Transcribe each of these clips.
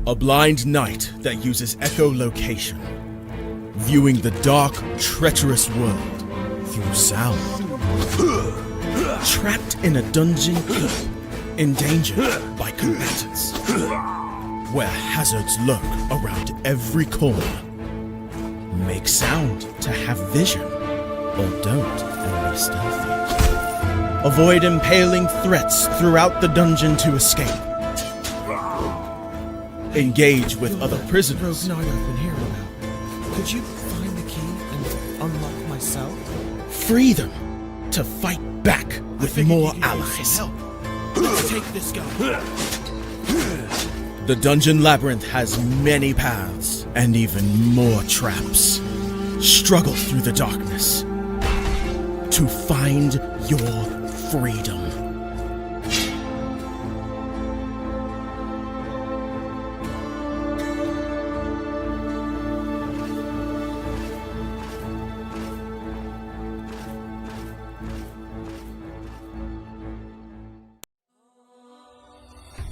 A blind knight that uses echolocation, viewing the dark, treacherous world through sound. Trapped in a dungeon keep, endangered by combatants, where hazards lurk around every corner. Make sound to have vision, or don't and be stealthy. Avoid impaling threats throughout the dungeon to escape. Engage with other prisoners. Rogue Knight I've been hearing about. Could you find the key and unlock my cell? Free them to fight back with more allies. Let's take this guy. The dungeon labyrinth has many paths and even more traps. Struggle through the darkness to find your freedom.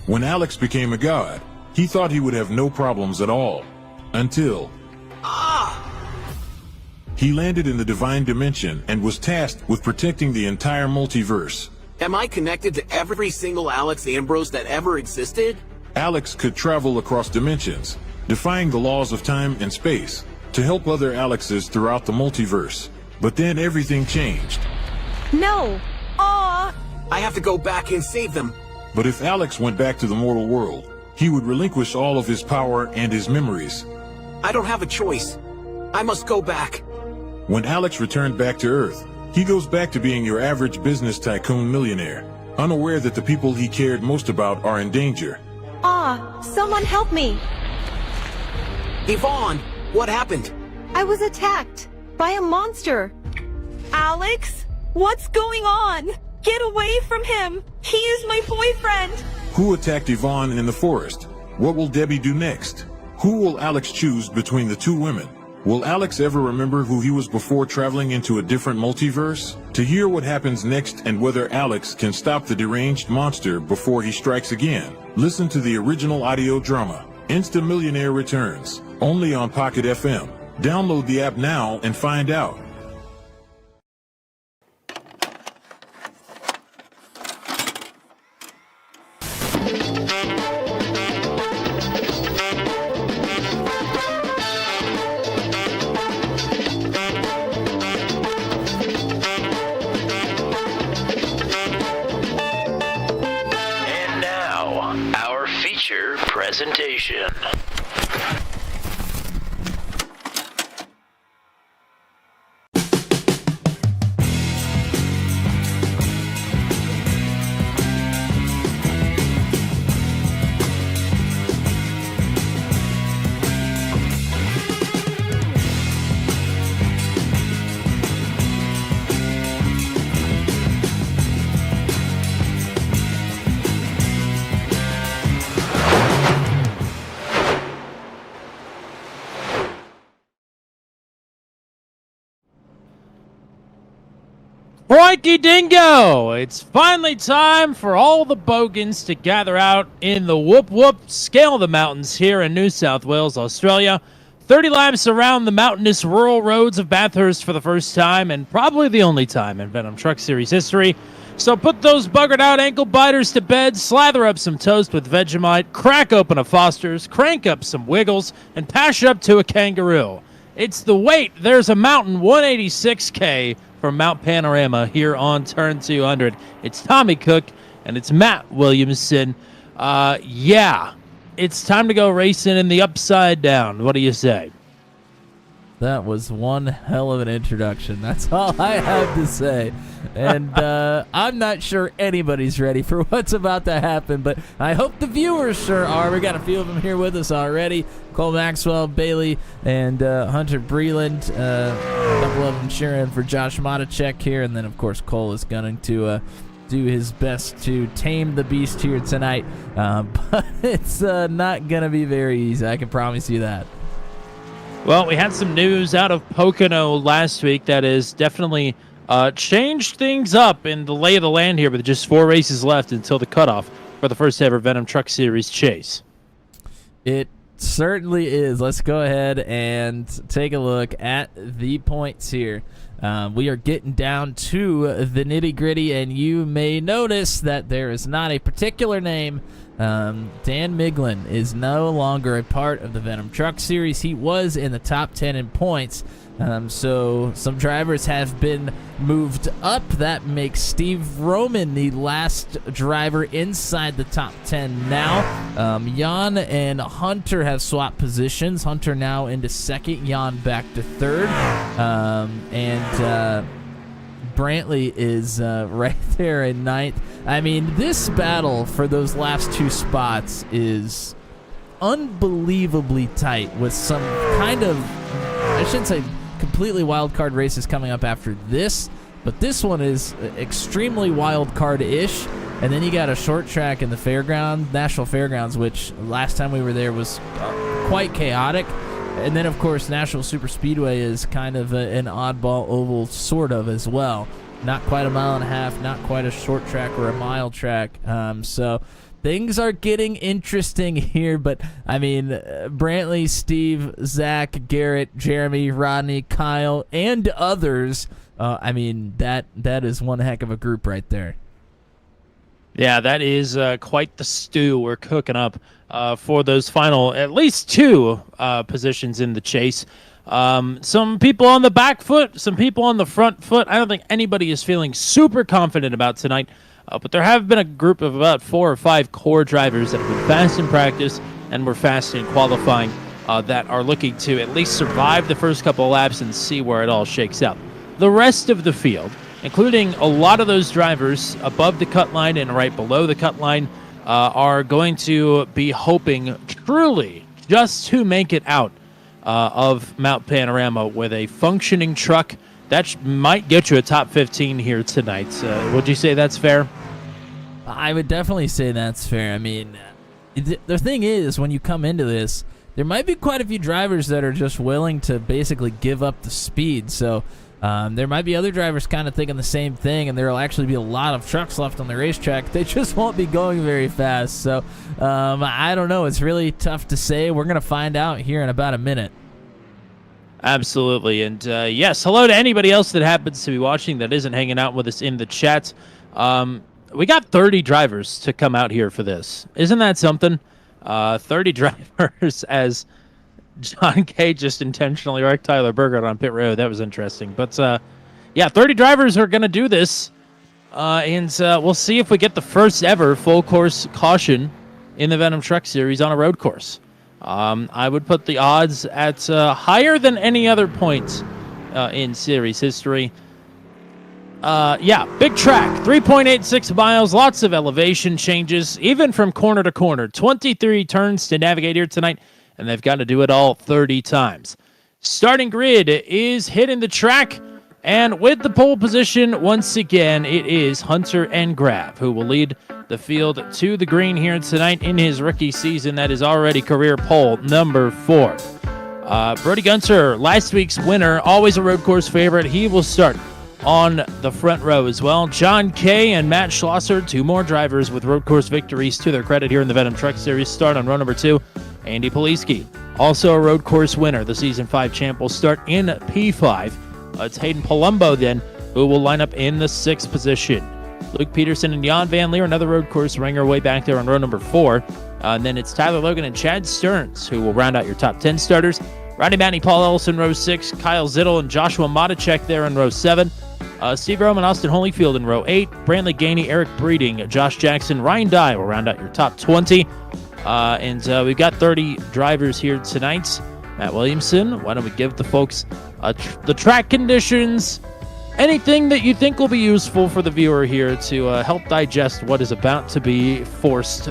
When Alex became a god, he thought he would have no problems at all. Until... He landed in the Divine Dimension and was tasked with protecting the entire multiverse. Am I connected to every single Alex Ambrose that ever existed? Alex could travel across dimensions, defying the laws of time and space, to help other Alexes throughout the multiverse. But then everything changed. No! Aw! I have to go back and save them. But if Alex went back to the mortal world, he would relinquish all of his power and his memories. I don't have a choice. I must go back. When Alex returned back to Earth, he goes back to being your average business tycoon millionaire, unaware that the people he cared most about are in danger. Someone help me! Yvonne, what happened? I was attacked by a monster. Alex? What's going on? Get away from him! He is my boyfriend! Who attacked Yvonne in the forest? What will Debbie do next? Who will Alex choose between the two women? Will Alex ever remember who he was before traveling into a different multiverse? To hear what happens next and whether Alex can stop the deranged monster before he strikes again, listen to the original audio drama, Insta Millionaire Returns, only on Pocket FM. Download the app now and find out. Presentation. CROIKEY Dingo! It's finally time for all the bogans to gather out in the Whoop Whoop Scale the Mountains here in New South Wales, Australia. 30 laps around the mountainous rural roads of Bathurst for the first time, and probably the only time in Venom Truck Series history. So put those buggered out ankle biters to bed, slather up some toast with Vegemite, crack open a Foster's, crank up some Wiggles, and pass up to a kangaroo. It's the wait, there's a mountain 186K from Mount Panorama here on Turn 200. It's Tommy Cook, and it's Matt Williamson. Yeah, it's time to go racing in the Upside Down. What do you say? That was one hell of an introduction. That's all I have to say. And I'm not sure anybody's ready for what's about to happen, but I hope the viewers sure are. We got a few of them here with us already. Cole Maxwell, Bailey, and Hunter Breland. A couple of them cheering for Josh Matacek here. And then, of course, Cole is going to do his best to tame the beast here tonight. But it's not going to be very easy. I can promise you that. Well, we had some news out of Pocono last week that has definitely changed things up in the lay of the land here with just 4 races left until the cutoff for the first ever Venom Truck Series chase. It certainly is. Let's go ahead and take a look at the points here. We are getting down to the nitty-gritty, and you may notice that there is not a particular name. Dan Miglin is no longer a part of the Venom Truck Series. He was in the top 10 in points. So some drivers have been moved up. That makes Steve Roman the last driver inside the top 10 now. Jan and Hunter have swapped positions. Hunter now into second, Jan back to third. And Brantley is right there in ninth. I mean, this battle for those last two spots is unbelievably tight with some kind of, I shouldn't say completely wild card races coming up after this, but this one is extremely wild card-ish. And then you got a short track in the National Fairgrounds, which last time we were there was quite chaotic. And then, of course, National Super Speedway is kind of an oddball oval, sort of, as well. Not quite a mile and a half, not quite a short track or a mile track. So things are getting interesting here. But, I mean, Brantley, Steve, Zach, Garrett, Jeremy, Rodney, Kyle, and others, I mean, that is one heck of a group right there. Yeah, that is quite the stew we're cooking up for those final, at least two positions in the chase. Some people on the back foot, some people on the front foot. I don't think anybody is feeling super confident about tonight, but there have been a group of about 4 or 5 core drivers that have been fast in practice and were fast in qualifying that are looking to at least survive the first couple of laps and see where it all shakes out. The rest of the field, including a lot of those drivers above the cut line and right below the cut line, are going to be hoping truly just to make it out of Mount Panorama with a functioning truck. That might get you a top 15 here tonight. Would you say that's fair? I would definitely say that's fair. I mean, the thing is, when you come into this, there might be quite a few drivers that are just willing to basically give up the speed. So there might be other drivers kind of thinking the same thing, and there will actually be a lot of trucks left on the racetrack. They just won't be going very fast. So I don't know. It's really tough to say. We're going to find out here in about a minute. Absolutely. And yes, hello to anybody else that happens to be watching that isn't hanging out with us in the chat. We got 30 drivers to come out here for this. Isn't that something? 30 drivers as John K. just intentionally wrecked Tyler Burgert on pit road. That was interesting. But, yeah, 30 drivers are going to do this. And we'll see if we get the first ever full course caution in the Venom Truck Series on a road course. I would put the odds at higher than any other point in series history. Yeah, big track, 3.86 miles, lots of elevation changes, even from corner to corner. 23 turns to navigate here tonight, and they've got to do it all 30 times. Starting grid is hitting the track, and with the pole position, once again, it is Hunter and Grav who will lead the field to the green here tonight in his rookie season. That is already career pole number 4. Brody Gunter, last week's winner, always a road course favorite. He will start on the front row as well. John Kay and Matt Schlosser, 2 more drivers with road course victories to their credit here in the Venom Truck Series, start on row number 2. Andy Poliski, also a road course winner, the Season 5 champ, will start in P5. It's Hayden Palumbo then, who will line up in the 6th position. Luke Peterson and Jan Van Leer, another road course ringer, way back there on row number 4. And then it's Tyler Logan and Chad Stearns, who will round out your top 10 starters. Rodney Matney, Paul Ellison, row 6. Kyle Zittel and Joshua Matacek there in row 7. Steve Roman, Austin Holyfield in row 8. Brandley Gainey, Eric Breeding, Josh Jackson, Ryan Dye will round out your top 20. And we've got 30 drivers here tonight. Matt Williamson, why don't we give the folks the track conditions, anything that you think will be useful for the viewer here to help digest what is about to be forced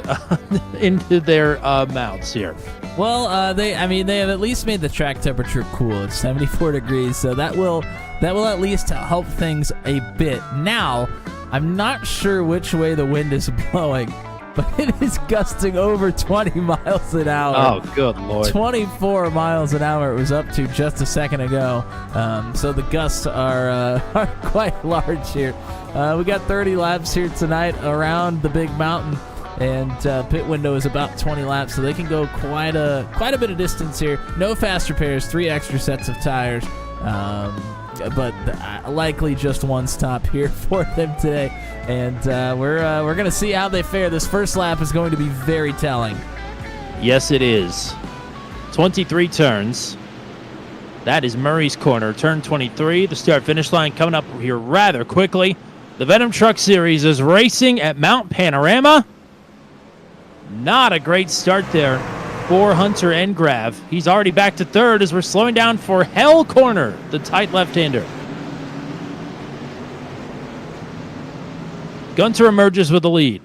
into their mouths here. Well, they have at least made the track temperature cool. It's 74 degrees, so that will at least help things a bit. Now, I'm not sure which way the wind is blowing, but it is gusting over 20 miles an hour. Oh, good Lord. 24 miles an hour it was up to just a second ago. So the gusts are quite large here. We got 30 laps here tonight around the big mountain. and pit window is about 20 laps, so they can go quite a bit of distance here. No fast repairs, 3 extra sets of tires, but likely just one stop here for them today. And we're going to see how they fare. This first lap is going to be very telling. Yes, it is. 23 turns. That is Murray's Corner. Turn 23, the start-finish line coming up here rather quickly. The Venom Truck Series is racing at Mount Panorama. Not a great start there for Hunter Engrav. He's already back to third as we're slowing down for Hell Corner, the tight left-hander. Gunter emerges with the lead.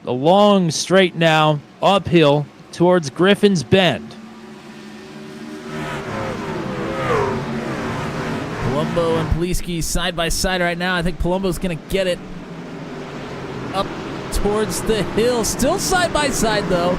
The long straight now, uphill towards Griffin's Bend. Palumbo and Poliski side by side right now. I think Palumbo's going to get it up towards the hill. Still side by side, though.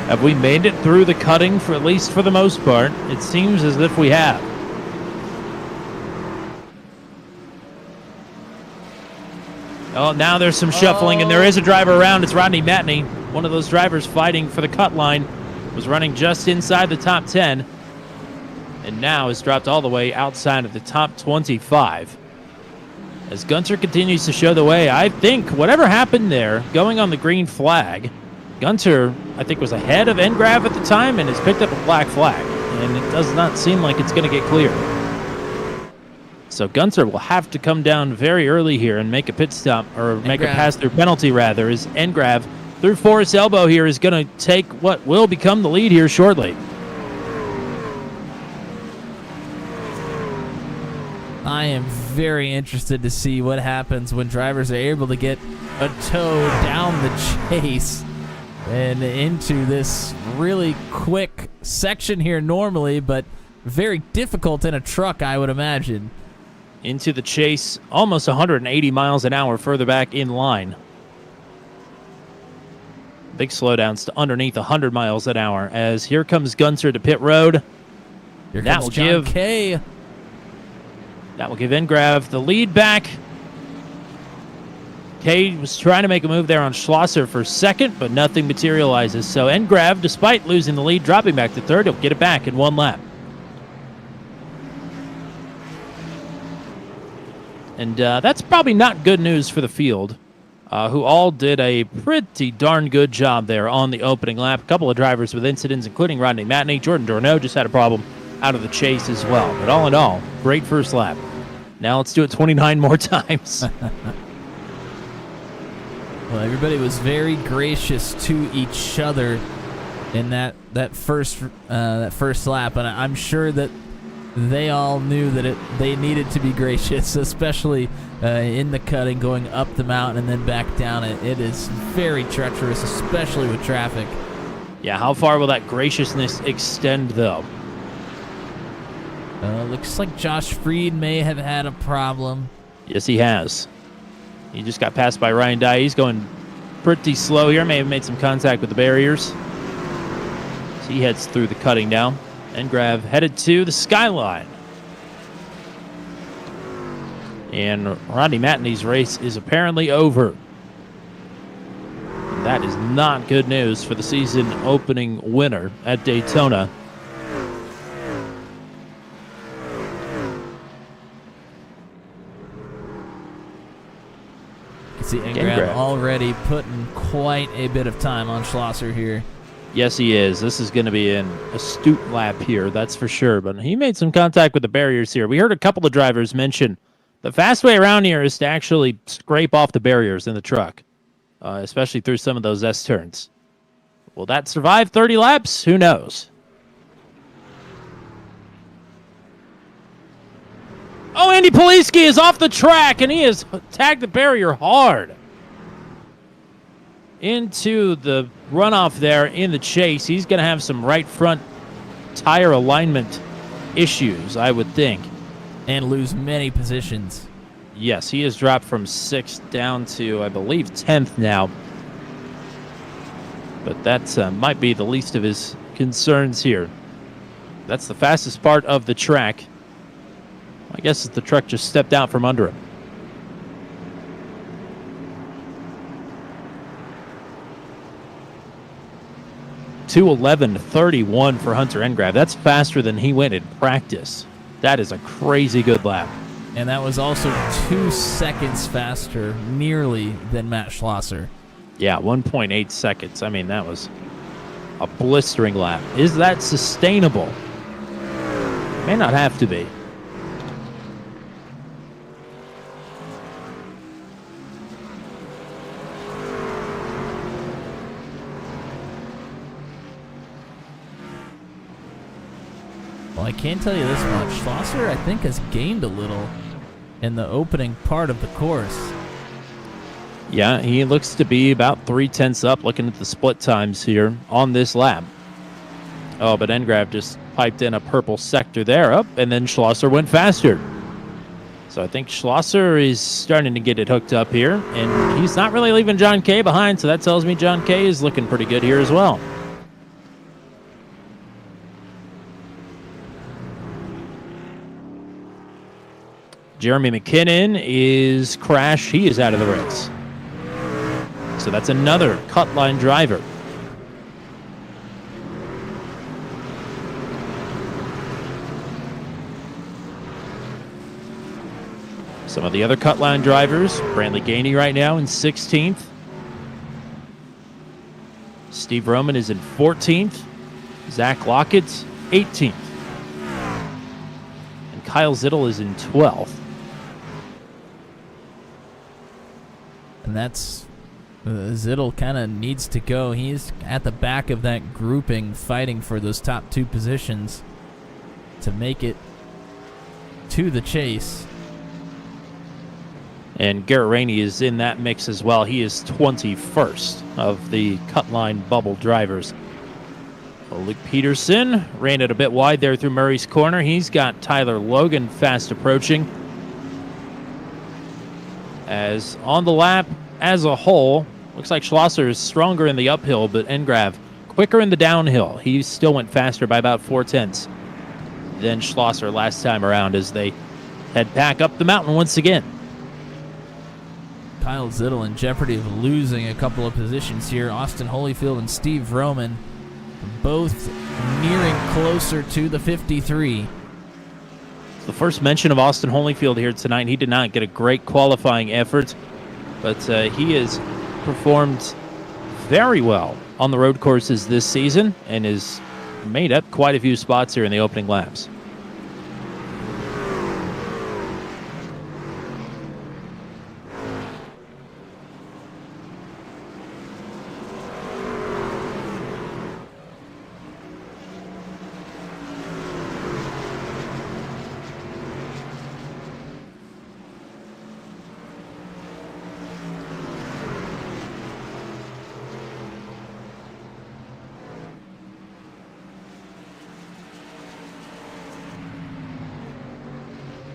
Have we made it through the cutting, for at least for the most part? It seems as if we have. Oh, now there's some shuffling, and there is a driver around. It's Rodney Matney. One of those drivers fighting for the cut line was running just inside the top 10, and now has dropped all the way outside of the top 25. As Gunter continues to show the way, I think whatever happened there, going on the green flag, Gunter, I think, was ahead of Engrav at the time and has picked up a black flag, and it does not seem like it's going to get cleared. So Gunter will have to come down very early here and make a pit stop, or make a pass-through penalty, rather, as Engrav, through Forest Elbow here, is going to take what will become the lead here shortly. I am very interested to see what happens when drivers are able to get a tow down the chase and into this really quick section here normally, but very difficult in a truck, I would imagine. Into the chase, almost 180 miles an hour further back in line. Big slowdowns to underneath 100 miles an hour as here comes Gunter to pit road. Here comes John Kay. That will give Engrav the lead back. Kay was trying to make a move there on Schlosser for second, but nothing materializes. So Engrav, despite losing the lead, dropping back to third, he'll get it back in one lap. And that's probably not good news for the field, who all did a pretty darn good job there on the opening lap. A couple of drivers with incidents, including Rodney Matney. Jordan Dorneau just had a problem out of the chase as well. But all in all, great first lap. Now let's do it 29 more times. Well, everybody was very gracious to each other in that first lap, and I'm sure that they all knew that they needed to be gracious, especially in the cutting, going up the mountain and then back down it. It is very treacherous, especially with traffic. Yeah, how far will that graciousness extend, though? Looks like Josh Freed may have had a problem. Yes, he has. He just got passed by Ryan Dye. He's going pretty slow here. May have made some contact with the barriers. So he heads through the cutting now. Engrav headed to the skyline. And Rodney Matney's race is apparently over. That is not good news for the season opening winner at Daytona. See Engrav already putting quite a bit of time on Schlosser here. Yes, he is. This is going to be an astute lap here, that's for sure. But he made some contact with the barriers here. We heard a couple of drivers mention the fast way around here is to actually scrape off the barriers in the truck, especially through some of those S-turns. Will that survive 30 laps? Who knows? Oh, Andy Poliski is off the track, and he has tagged the barrier hard into the runoff there in the chase. He's going to have some right front tire alignment issues, I would think. And lose many positions. Yes, he has dropped from 6th down to, I believe, 10th now. But that might be the least of his concerns here. That's the fastest part of the track. I guess the truck just stepped out from under him. .2:11:31 for Hunter Engrav. That's faster than he went in practice. That is a crazy good lap. And that was also 2 seconds faster, nearly, than Matt Schlosser. Yeah, 1.8 seconds. I mean, that was a blistering lap. Is that sustainable? May not have to be. Well, I can tell you this much. Schlosser, I think, has gained a little in the opening part of the course. Yeah, he looks to be about 3/10 up looking at the split times here on this lap. Oh, but Engrav just piped in a purple sector there up, and then Schlosser went faster. So I think Schlosser is starting to get it hooked up here, and he's not really leaving John Kay behind, so that tells me John Kay is looking pretty good here as well. Jeremy McKinnon is crashed. He is out of the race. So that's another cut line driver. Some of the other cut line drivers, Brantley Gainey right now in 16th. Steve Roman is in 14th. Zach Lockett's 18th. And Kyle Zittel is in 12th. And that's Zittel kind of needs to go. He's at the back of that grouping, fighting for those top 2 positions to make it to the chase. And Garrett Rainey is in that mix as well. He is 21st of the cut line bubble drivers. Well, Luke Peterson ran it a bit wide there through Murray's Corner. He's got Tyler Logan fast approaching. As on the lap as a whole, looks like Schlosser is stronger in the uphill, but Engrav quicker in the downhill. He still went faster by about 4/10 than Schlosser last time around as they head back up the mountain once again. Kyle Zittel in jeopardy of losing a couple of positions here. Austin Holyfield and Steve Roman both nearing closer to the 53. The first mention of Austin Holyfield here tonight. He did not get a great qualifying effort, but he has performed very well on the road courses this season and has made up quite a few spots here in the opening laps.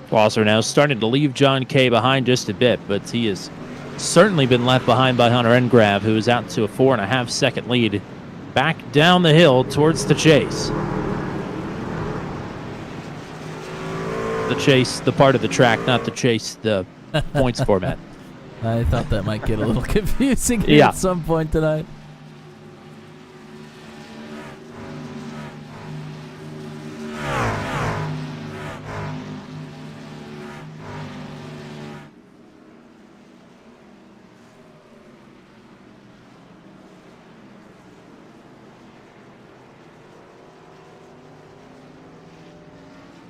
Schlosser now starting to leave John Kay behind just a bit, but he has certainly been left behind by Hunter Engrav, who is out to a 4.5 second lead back down the hill towards the chase. The chase, the part of the track, not the chase, the points format. I thought that might get a little confusing at some point tonight.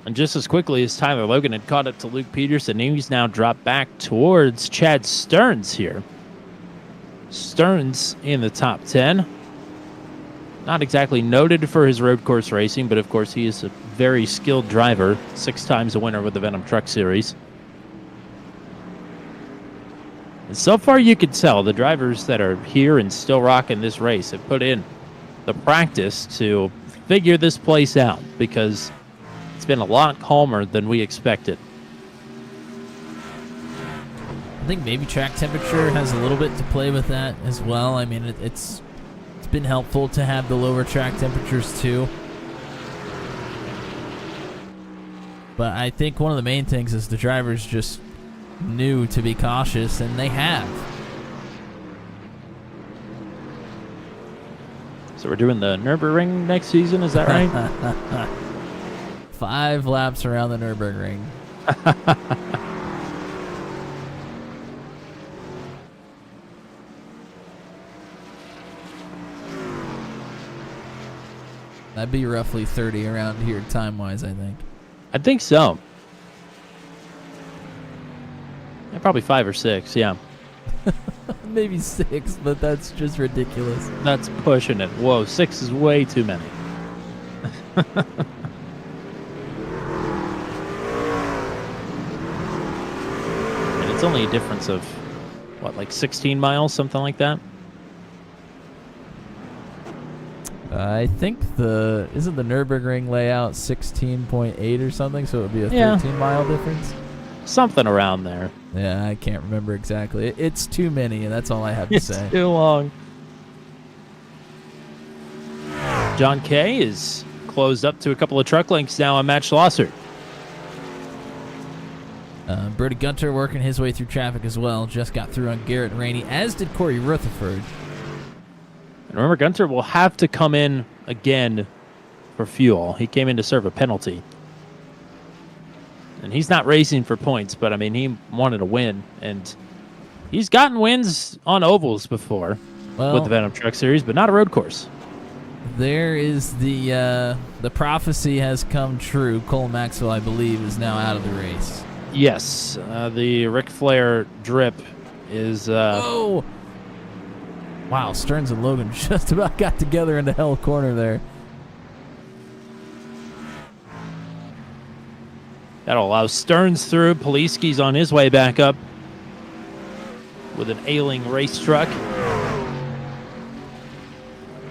And just as quickly as Tyler Logan had caught up to Luke Peterson, he's now dropped back towards Chad Stearns here. Stearns in the top 10. Not exactly noted for his road course racing, but of course he is a very skilled driver. 6 times a winner with the Venom Truck Series. And so far you could tell the drivers that are here and still rocking this race have put in the practice to figure this place out, because it's been a lot calmer than we expected. I think maybe track temperature has a little bit to play with that as well. I mean, it's It's been helpful to have the lower track temperatures too. But I think one of the main things is the drivers just knew to be cautious, and they have. So we're doing the Nürburgring next season, is that right? 5 laps around the Nürburgring. That'd be roughly 30 around here time-wise, I think. I think so. Yeah, probably 5 or 6, yeah. Maybe 6, but that's just ridiculous. That's pushing it. Whoa, 6 is way too many. And it's only a difference of, what, like 16 miles, something like that? I think isn't the Nürburgring layout 16.8 or something, so it would be a Yeah. 13-mile difference? Something around there. Yeah, I can't remember exactly. It's too many, and that's all I have to It's say. too long. John Kay is closed up to a couple of truck links now on Matt Schlosser. Brody Gunter working his way through traffic as well. Just got through on Garrett Rainey, as did Corey Rutherford. And remember, Gunter will have to come in again for fuel. He came in to serve a penalty. And he's not racing for points, but, I mean, he wanted a win. And he's gotten wins on ovals before with the Venom Truck Series, but not a road course. There is the prophecy has come true. Cole Maxwell, I believe, is now out of the race. Yes, the Ric Flair drip is... Oh! Wow, Stearns and Logan just about got together in the hell corner there. That'll allow Stearns through. Poliski's on his way back up with an ailing race truck.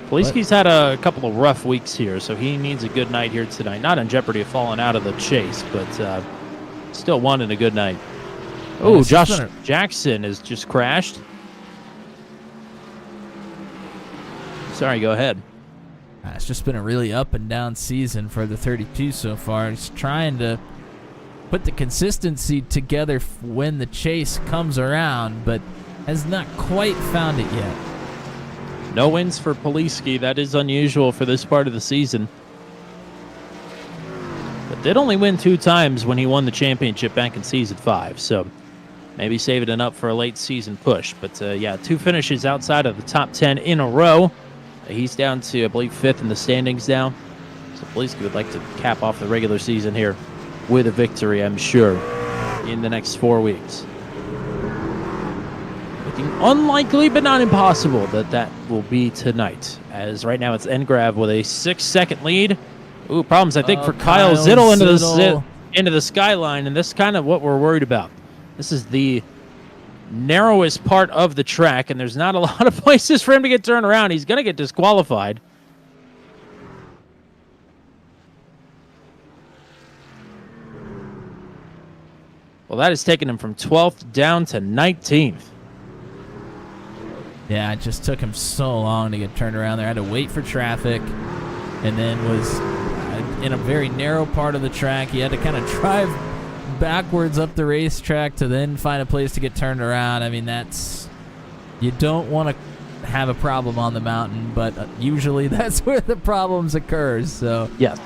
Poliski's had a couple of rough weeks here, so he needs a good night here tonight. Not in jeopardy of falling out of the chase, but still wanting a good night. Oh, Josh Jackson has just crashed. Sorry, go ahead. It's just been a really up and down season for the 32 so far. He's trying to put the consistency together when the chase comes around, but has not quite found it yet. No wins for Poliski. That is unusual for this part of the season. But did only win 2 times when he won the championship back in Season 5, so maybe saving it up for a late season push. But yeah, 2 finishes outside of the top 10 in a row. He's down to, I believe, 5th in the standings now. So Poliski would like to cap off the regular season here with a victory, I'm sure, in the next 4 weeks. Looking unlikely, but not impossible, that will be tonight. As right now it's Engrav with a 6-second lead. Ooh, problems, I think, for Kyle Zittel into the skyline, and this is kind of what we're worried about. This is the narrowest part of the track, and there's not a lot of places for him to get turned around. He's going to get disqualified. Well, that has taken him from 12th down to 19th. Yeah, it just took him so long to get turned around there. I had to wait for traffic, and then was in a very narrow part of the track. He had to kind of drive backwards up the racetrack to then find a place to get turned around. I mean, you don't want to have a problem on the mountain, but usually that's where the problems occur. So yes,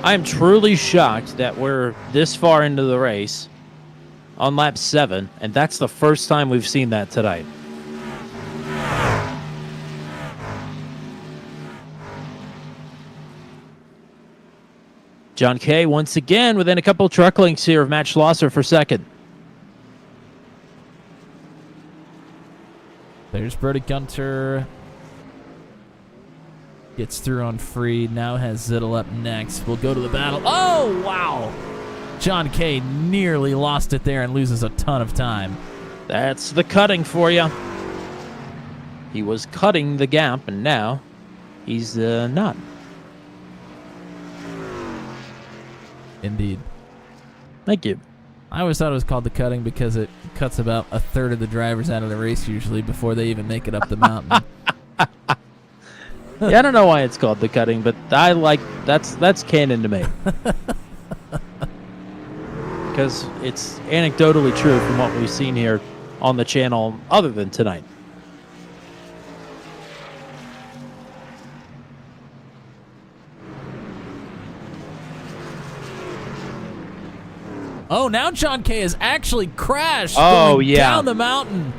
I'm truly shocked that we're this far into the race on lap 7, and that's the first time we've seen that tonight. John Kay once again within a couple truck links here of Matt Schlosser for second. There's Brody Gunter. Gets through on free. Now has Zittel up next. We'll go to the battle. Oh, wow. John Kay nearly lost it there and loses a ton of time. That's the cutting for you. He was cutting the gap, and now he's not. Indeed. Thank you. I always thought it was called the cutting because it cuts about a third of the drivers out of the race usually before they even make it up the mountain. Yeah, I don't know why it's called the cutting, but I like that's canon to me. Because it's anecdotally true from what we've seen here on the channel other than tonight. Oh, now John Kay has actually crashed going down the mountain.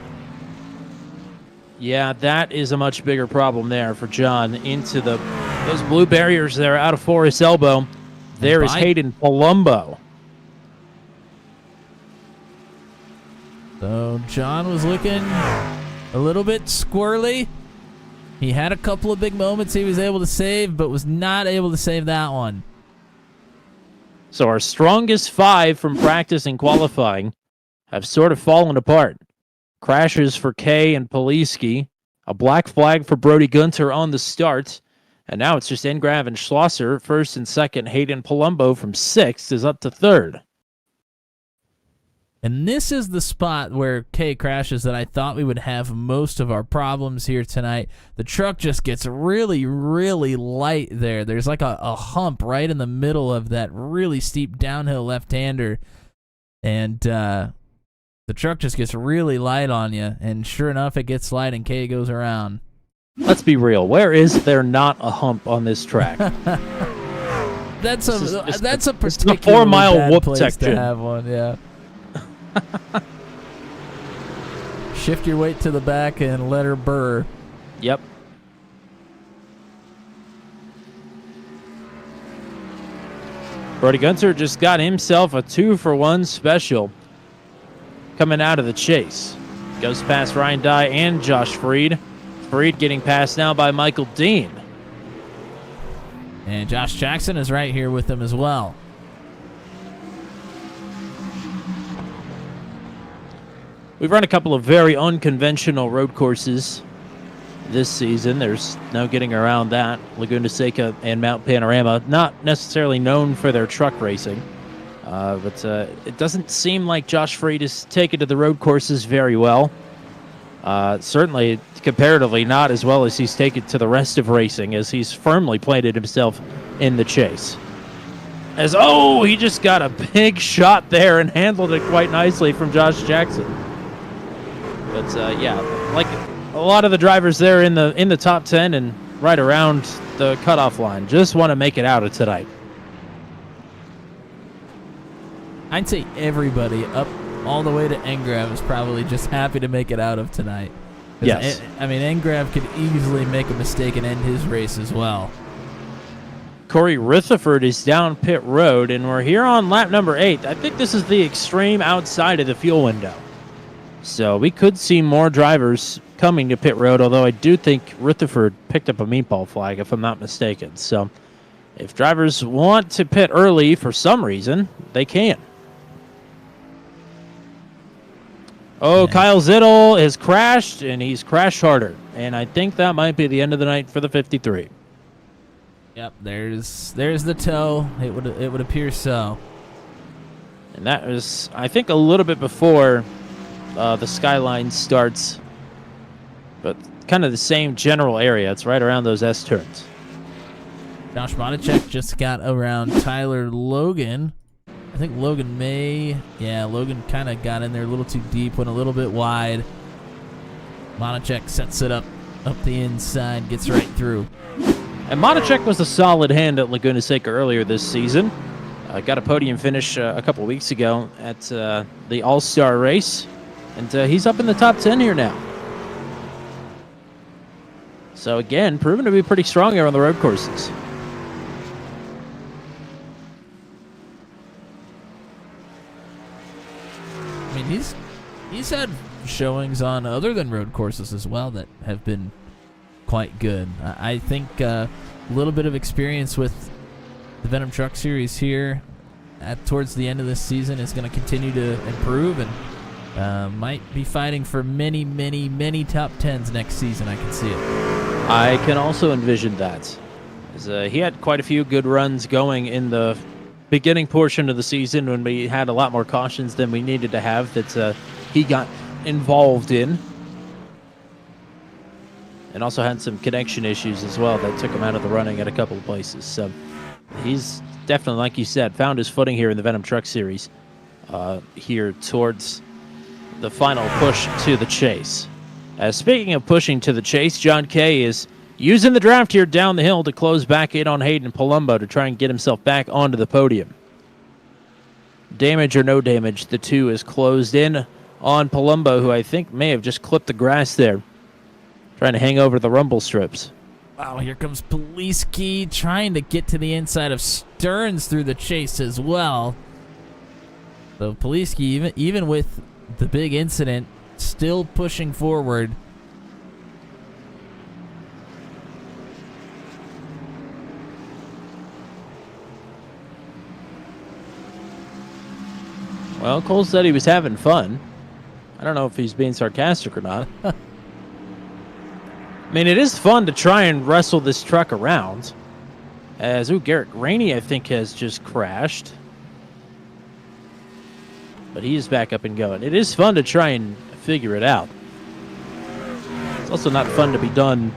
Yeah, that is a much bigger problem there for John. Into those blue barriers there out of Forest Elbow. There is Hayden Palumbo. So John was looking a little bit squirrely. He had a couple of big moments he was able to save, but was not able to save that one. So our strongest 5 from practice and qualifying have sort of fallen apart. Crashes for Kay and Poliski, a black flag for Brody Gunter on the start, and now it's just Engrav and Schlosser, first and second. Hayden Palumbo from 6th is up to 3rd. And this is the spot where Kay crashes that I thought we would have most of our problems here tonight. The truck just gets really, really light there. There's like a hump right in the middle of that really steep downhill left-hander. And the truck just gets really light on you. And sure enough, it gets light and Kay goes around. Let's be real. Where is there not a hump on this track? That's a particularly 4-mile bad whoop place section. to have one, yeah. Shift your weight to the back and let her burr. Yep. Brody Gunter just got himself a 2-for-1 special coming out of the chase. Goes past Ryan Dye and Josh Freed. Freed getting passed now by Michael Dean. And Josh Jackson is right here with him as well. We've run a couple of very unconventional road courses this season. There's no getting around that. Laguna Seca and Mount Panorama, not necessarily known for their truck racing. But it doesn't seem like Josh Freed is taken to the road courses very well. Certainly, comparatively, not as well as he's taken to the rest of racing, as he's firmly planted himself in the chase. He just got a big shot there and handled it quite nicely from Josh Jackson. But yeah, like a lot of the drivers there in the top 10 and right around the cutoff line just want to make it out of tonight. I'd say everybody up all the way to Engrav is probably just happy to make it out of tonight. Yes. Engrav could easily make a mistake and end his race as well. Corey Rutherford is down pit road, and we're here on lap number 8. I think this is the extreme outside of the fuel window. So we could see more drivers coming to pit road, although I do think Rutherford picked up a meatball flag, if I'm not mistaken. So if drivers want to pit early for some reason, they can. Kyle Zittel has crashed, and he's crashed harder. And I think that might be the end of the night for the 53. Yep, there's the tow. It would appear so. And that was, I think, a little bit before the Skyline starts, but kind of the same general area. It's right around those S-turns. Josh Monacek just got around Tyler Logan. I think Logan Logan kind of got in there a little too deep, went a little bit wide. Monacek sets it up the inside, gets right through. And Monacek was a solid hand at Laguna Seca earlier this season. Got a podium finish a couple weeks ago at the All-Star race. And he's up in the top 10 here now. So again, proven to be pretty strong here on the road courses. I mean, he's had showings on other than road courses as well that have been quite good. I think a little bit of experience with the Venom Truck Series here towards the end of this season is going to continue to improve and might be fighting for many, many, many top 10s next season. I can see it. I can also envision that. He had quite a few good runs going in the beginning portion of the season when we had a lot more cautions than we needed to have that he got involved in. And also had some connection issues as well that took him out of the running at a couple of places. So he's definitely, like you said, found his footing here in the Venom Truck Series here towards the final push to the chase. Speaking of pushing to the chase, John Kay is using the draft here down the hill to close back in on Hayden Palumbo to try and get himself back onto the podium. Damage or no damage, the 2 is closed in on Palumbo, who I think may have just clipped the grass there, trying to hang over the rumble strips. Wow, here comes Poliski trying to get to the inside of Stearns through the chase as well. So Poliski, even with the big incident, still pushing forward. Well, Cole said he was having fun. I don't know if he's being sarcastic or not. I mean, it is fun to try and wrestle this truck around. As, Garrett Rainey, I think, has just crashed. But he is back up and going. It is fun to try and figure it out. It's also not fun to be done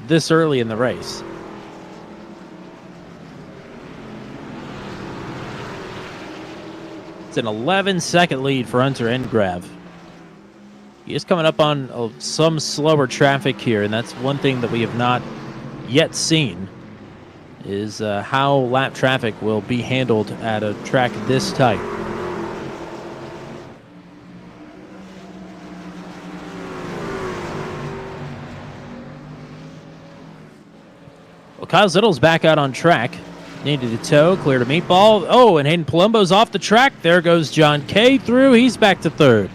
this early in the race. It's an 11-second lead for Hunter Engrav. He is coming up on some slower traffic here, and that's one thing that we have not yet seen, is how lap traffic will be handled at a track this tight. Well, Kyle Zittle's back out on track. Needed a tow, cleared a meatball. Oh, and Hayden Palumbo's off the track. There goes John Kay through. He's back to third.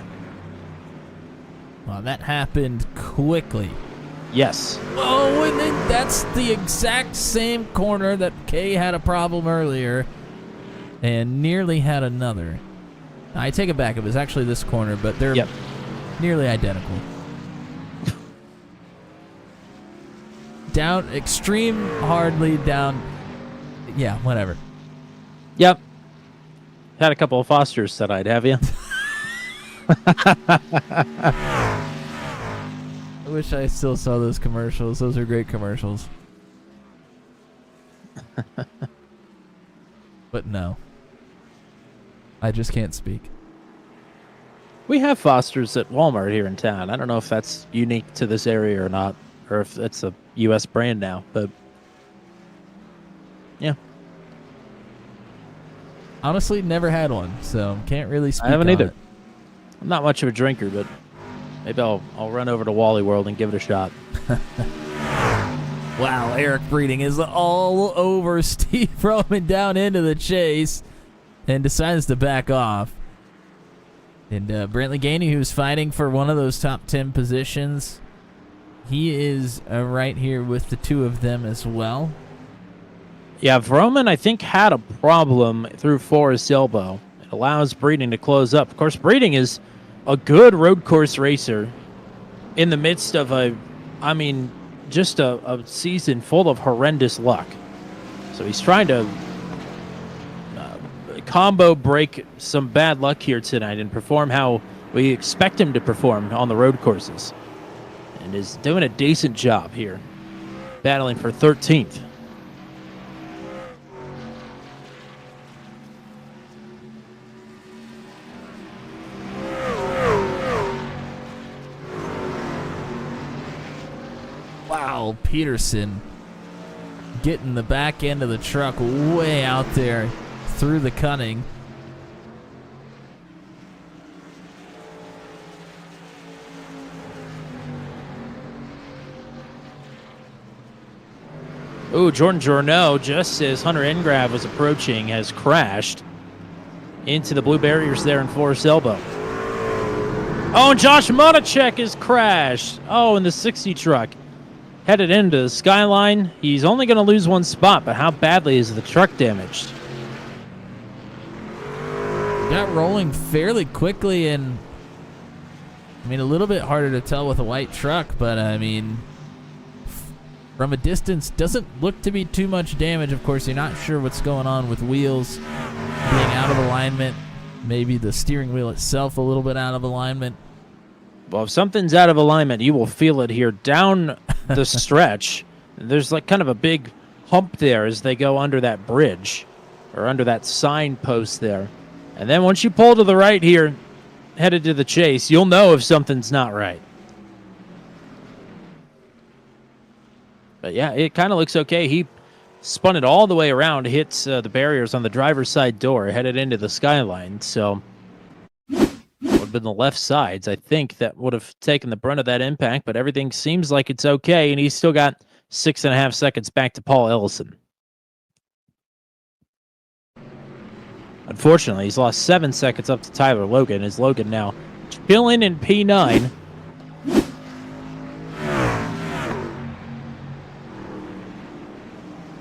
Well, that happened quickly. Yes. Oh, and then that's the exact same corner that Kay had a problem earlier and nearly had another. I take it back. It was actually this corner, but they're nearly identical. Down, extreme hard lead down. Yeah, whatever. Yep. Had a couple of Fosters tonight, have you? I wish I still saw those commercials. Those are great commercials. But no. I just can't speak. We have Fosters at Walmart here in town. I don't know if that's unique to this area or not, or if it's a U.S. brand now, but yeah. Honestly, never had one, so can't really speak. I haven't on either. it. I'm not much of a drinker, but maybe I'll run over to Wally World and give it a shot. Wow, Eric Breeding is all over Steve Roman down into the chase and decides to back off. And Brantley Gainey, who's fighting for one of those top 10 positions, he is right here with the two of them as well. Yeah, Vroman, I think, had a problem through Forest Elbow. It allows Breeding to close up. Of course, Breeding is a good road course racer in the midst of just a season full of horrendous luck. So he's trying to combo break some bad luck here tonight and perform how we expect him to perform on the road courses. And is doing a decent job here, battling for 13th. Wow, Peterson getting the back end of the truck way out there through the cunning. Ooh, Jordan Journeau, just as Hunter Engrav was approaching, has crashed into the blue barriers there in Forest Elbow. Oh, and Josh Monachek has crashed. Oh, in the 60 truck. Headed into the skyline. He's only going to lose one spot, but how badly is the truck damaged? Got rolling fairly quickly, and a little bit harder to tell with a white truck, but From a distance, doesn't look to be too much damage. Of course, you're not sure what's going on with wheels being out of alignment. Maybe the steering wheel itself a little bit out of alignment. Well, if something's out of alignment, you will feel it here down the stretch. There's like kind of a big hump there as they go under that bridge or under that signpost there. And then once you pull to the right here, headed to the chase, you'll know if something's not right. But yeah, it kind of looks okay. He spun it all the way around, hits the barriers on the driver's side door, headed into the skyline. So would have been the left sides. I think that would have taken the brunt of that impact, but everything seems like it's okay, and he's still got 6.5 seconds back to Paul Ellison. Unfortunately, he's lost 7 seconds up to Tyler Logan. Is Logan now chilling in P9?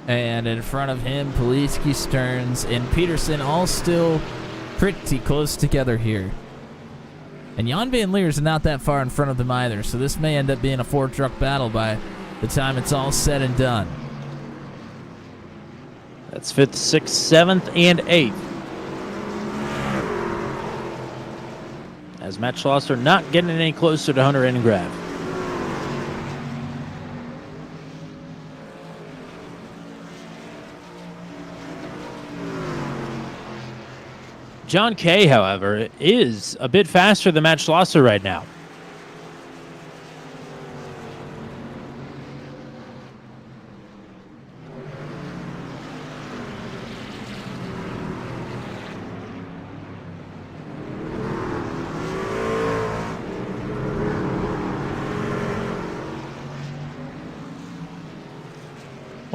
And in front of him, Poliski, Stearns, and Peterson all still pretty close together here. And Jan Van Leer's not that far in front of them either, so this may end up being a 4-truck battle by the time it's all said and done. That's 5th, 6th, 7th, and 8th. As Matt Schlosser not getting any closer to Hunter Engrav. John Kay, however, is a bit faster than Matt Schlosser right now.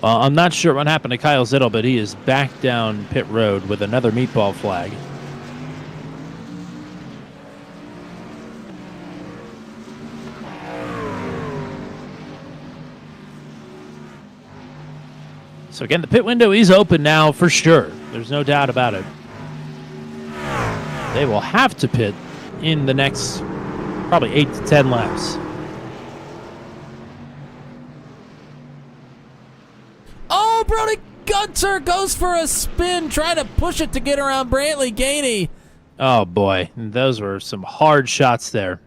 Well, I'm not sure what happened to Kyle Zittel, but he is back down pit road with another meatball flag. So again, the pit window is open now for sure. There's no doubt about it. They will have to pit in the next probably 8 to 10 laps. Oh, Brody Gunter goes for a spin, trying to push it to get around Brantley Gainey. Oh boy, those were some hard shots there.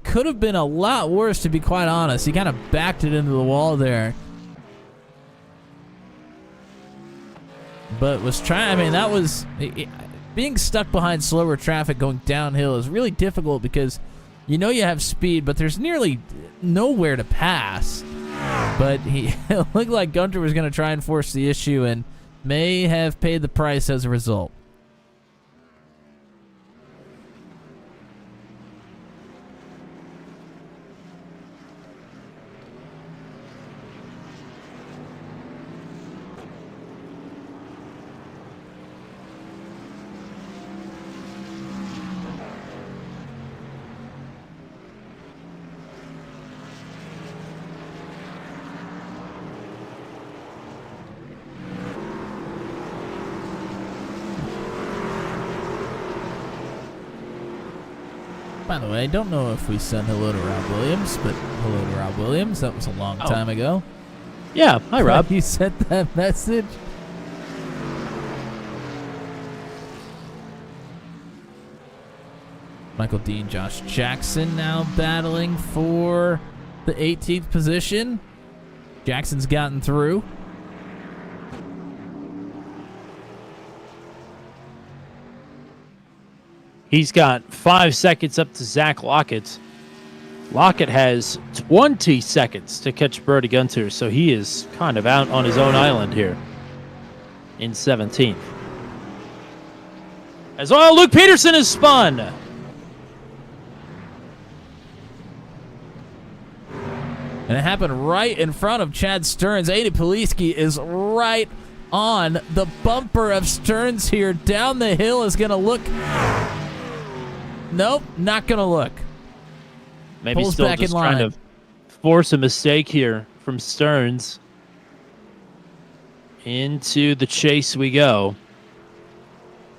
Could have been a lot worse, to be quite honest. He kind of backed it into the wall there. But was trying, I mean, that was, being stuck behind slower traffic going downhill is really difficult because you know you have speed, but there's nearly nowhere to pass. But it looked like Gunter was going to try and force the issue and may have paid the price as a result. By the way, I don't know if we sent hello to Rob Williams, but hello to Rob Williams. That was a long time ago. Yeah, hi Rob. You sent that message? Michael Dean, Josh Jackson now battling for the 18th position. Jackson's gotten through. He's got 5 seconds up to Zach Lockett. Lockett has 20 seconds to catch Brody Gunter, so he is kind of out on his own island here in 17th. As well, Luke Peterson is spun. And it happened right in front of Chad Stearns. Adi Poliski is right on the bumper of Stearns here. Down the hill is going to look. Nope, not going to look. Maybe Pulls still back just in trying line. to force a mistake here from Stearns. Into the chase we go.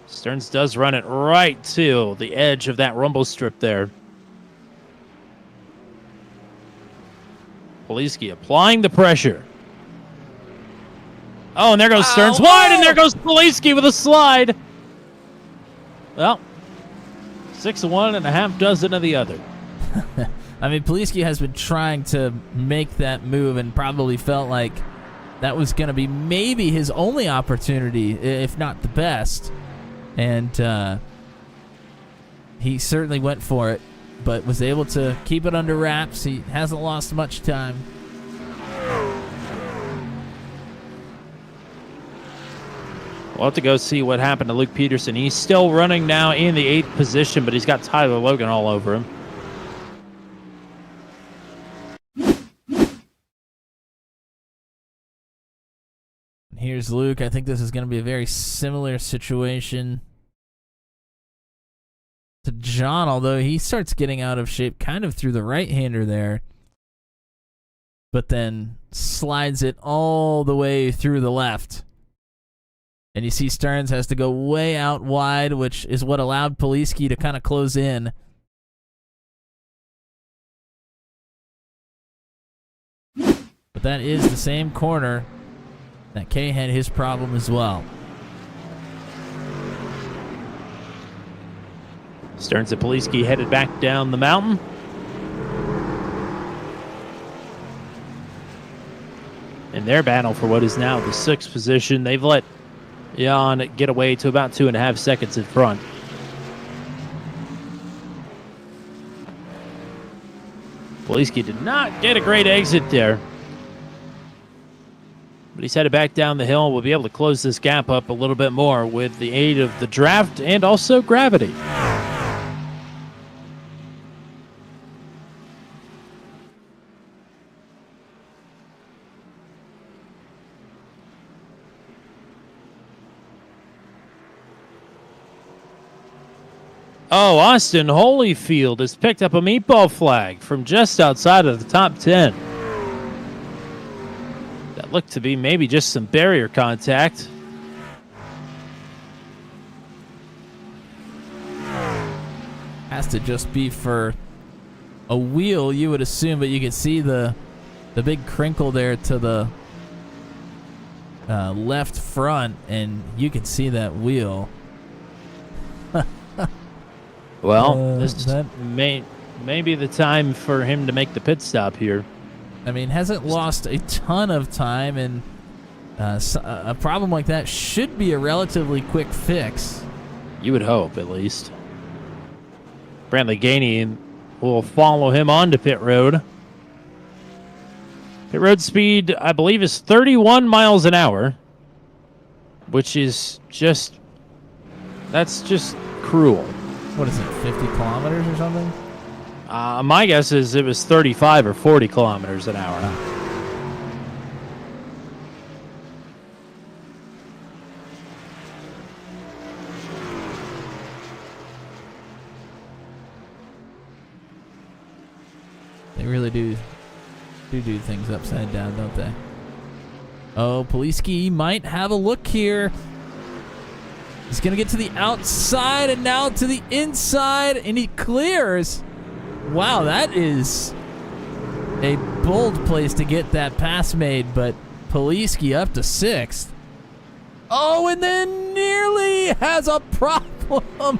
Stearns does run it right to the edge of that rumble strip there. Polisky applying the pressure. Oh, and there goes Stearns wide, and there goes Polisky with a slide. Well, 6 of one and a half dozen of the other. I mean, Polisky has been trying to make that move and probably felt like that was going to be maybe his only opportunity, if not the best. And he certainly went for it, but was able to keep it under wraps. He hasn't lost much time. We'll have to go see what happened to Luke Peterson. He's still running now in the 8th position, but he's got Tyler Logan all over him. Here's Luke. I think this is going to be a very similar situation to John, although he starts getting out of shape kind of through the right-hander there, but then slides it all the way through the left. And you see Stearns has to go way out wide, which is what allowed Polisky to kind of close in. But that is the same corner that Kay had his problem as well. Stearns and Polisky headed back down the mountain. In their battle for what is now the 6th position, they've let Jan get away to about 2.5 seconds in front. Polisky did not get a great exit there, but he's headed back down the hill and will be able to close this gap up a little bit more with the aid of the draft and also gravity. Oh, Austin Holyfield has picked up a meatball flag from just outside of the top 10. That looked to be maybe just some barrier contact. Has to just be for a wheel, you would assume, but you can see the big crinkle there to the left front, and you can see that wheel. Well, this may be the time for him to make the pit stop here. I mean, hasn't lost a ton of time, and a problem like that should be a relatively quick fix. You would hope, at least. Brantley Gainey will follow him onto pit road. Pit road speed, I believe, is 31 miles an hour, which is that's just cruel. What is it, 50 kilometers or something? My guess is it was 35 or 40 kilometers an hour. They really do things upside down, don't they? Oh, Polisky might have a look here. He's going to get to the outside and now to the inside, and he clears. Wow, that is a bold place to get that pass made, but Polisky up to 6th. Oh, and then nearly has a problem.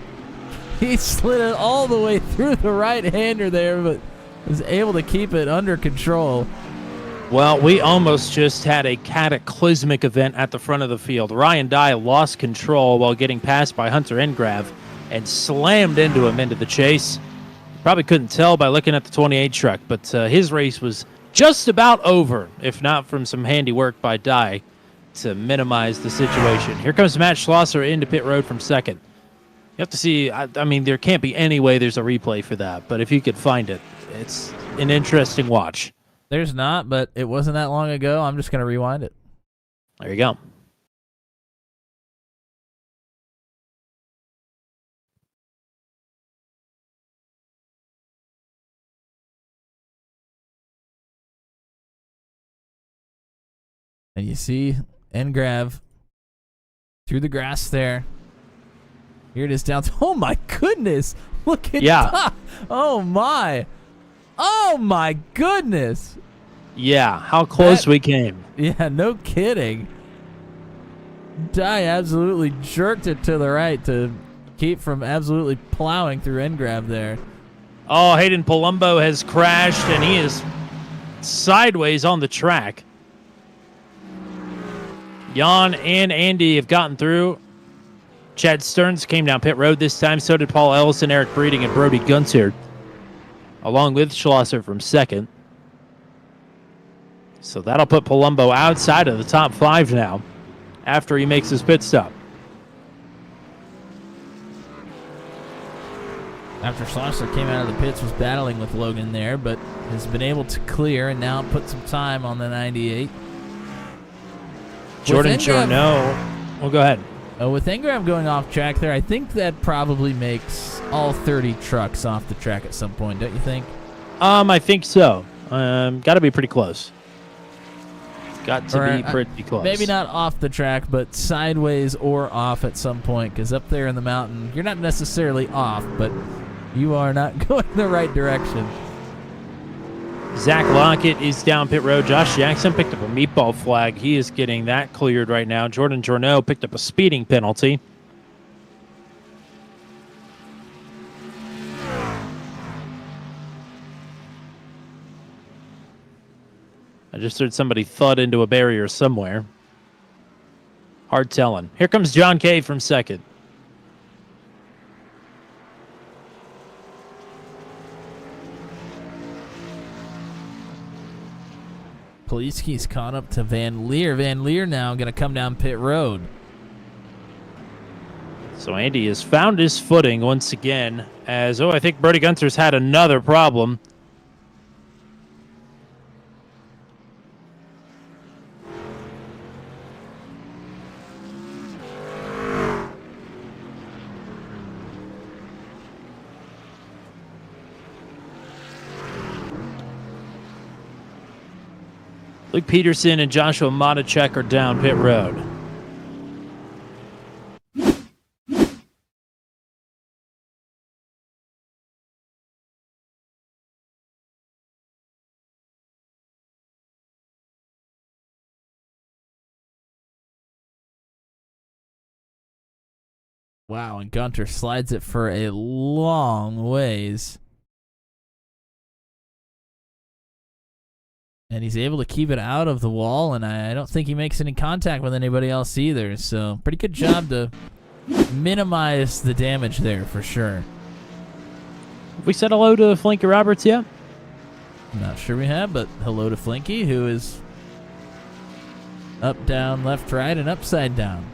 He slid it all the way through the right-hander there, but was able to keep it under control. Well, we almost just had a cataclysmic event at the front of the field. Ryan Dye lost control while getting passed by Hunter Engrav and slammed into him into the chase. Probably couldn't tell by looking at the 28 truck, but his race was just about over, if not from some handiwork by Dye to minimize the situation. Here comes Matt Schlosser into pit road from 2nd. You have to see, I mean, there can't be any way there's a replay for that, but if you could find it, it's an interesting watch. There's not, but it wasn't that long ago. I'm just going to rewind it. There you go. And you see Engrav through the grass there. Here it is down to, oh my goodness. Look at that. Oh my. Oh my goodness. Yeah, how close That- we came. Yeah, no kidding. Ty absolutely jerked it to the right to keep from absolutely plowing through end grab there. Oh, Hayden Palumbo has crashed, and he is sideways on the track. Jan and Andy have gotten through. Chad Stearns came down pit road this time. So did Paul Ellison, Eric Breeding, and Brody Gunther, along with Schlosser from second. So that'll put Palumbo outside of the top 5 now after he makes his pit stop. After Schlosser came out of the pits, was battling with Logan there, but has been able to clear and now put some time on the 98. Jordan With Engram- Journeau. Well, go ahead. With Engram going off track there, I think that probably makes all 30 trucks off the track at some point, don't you think? I think so. Got to be pretty close. Got to Or, be pretty close. Maybe not off the track, but sideways or off at some point, because up there in the mountain, you're not necessarily off, but you are not going the right direction. Zach Lockett is down pit road. Josh Jackson picked up a meatball flag. He is getting that cleared right now. Jordan Journeau picked up a speeding penalty. I just heard somebody thud into a barrier somewhere. Hard telling. Here comes John Kay from second. Poliski's caught up to Van Leer. Van Leer now going to come down pit road. So Andy has found his footing once again as, I think Brody Gunther's had another problem. Luke Peterson and Joshua Matacek are down pit road. Wow, and Gunter slides it for a long ways. And he's able to keep it out of the wall, and I don't think he makes any contact with anybody else either. So pretty good job to minimize the damage there for sure. Have we said hello to Flinky Roberts yet? I'm not sure we have, but hello to Flinky, who is up, down, left, right, and upside down.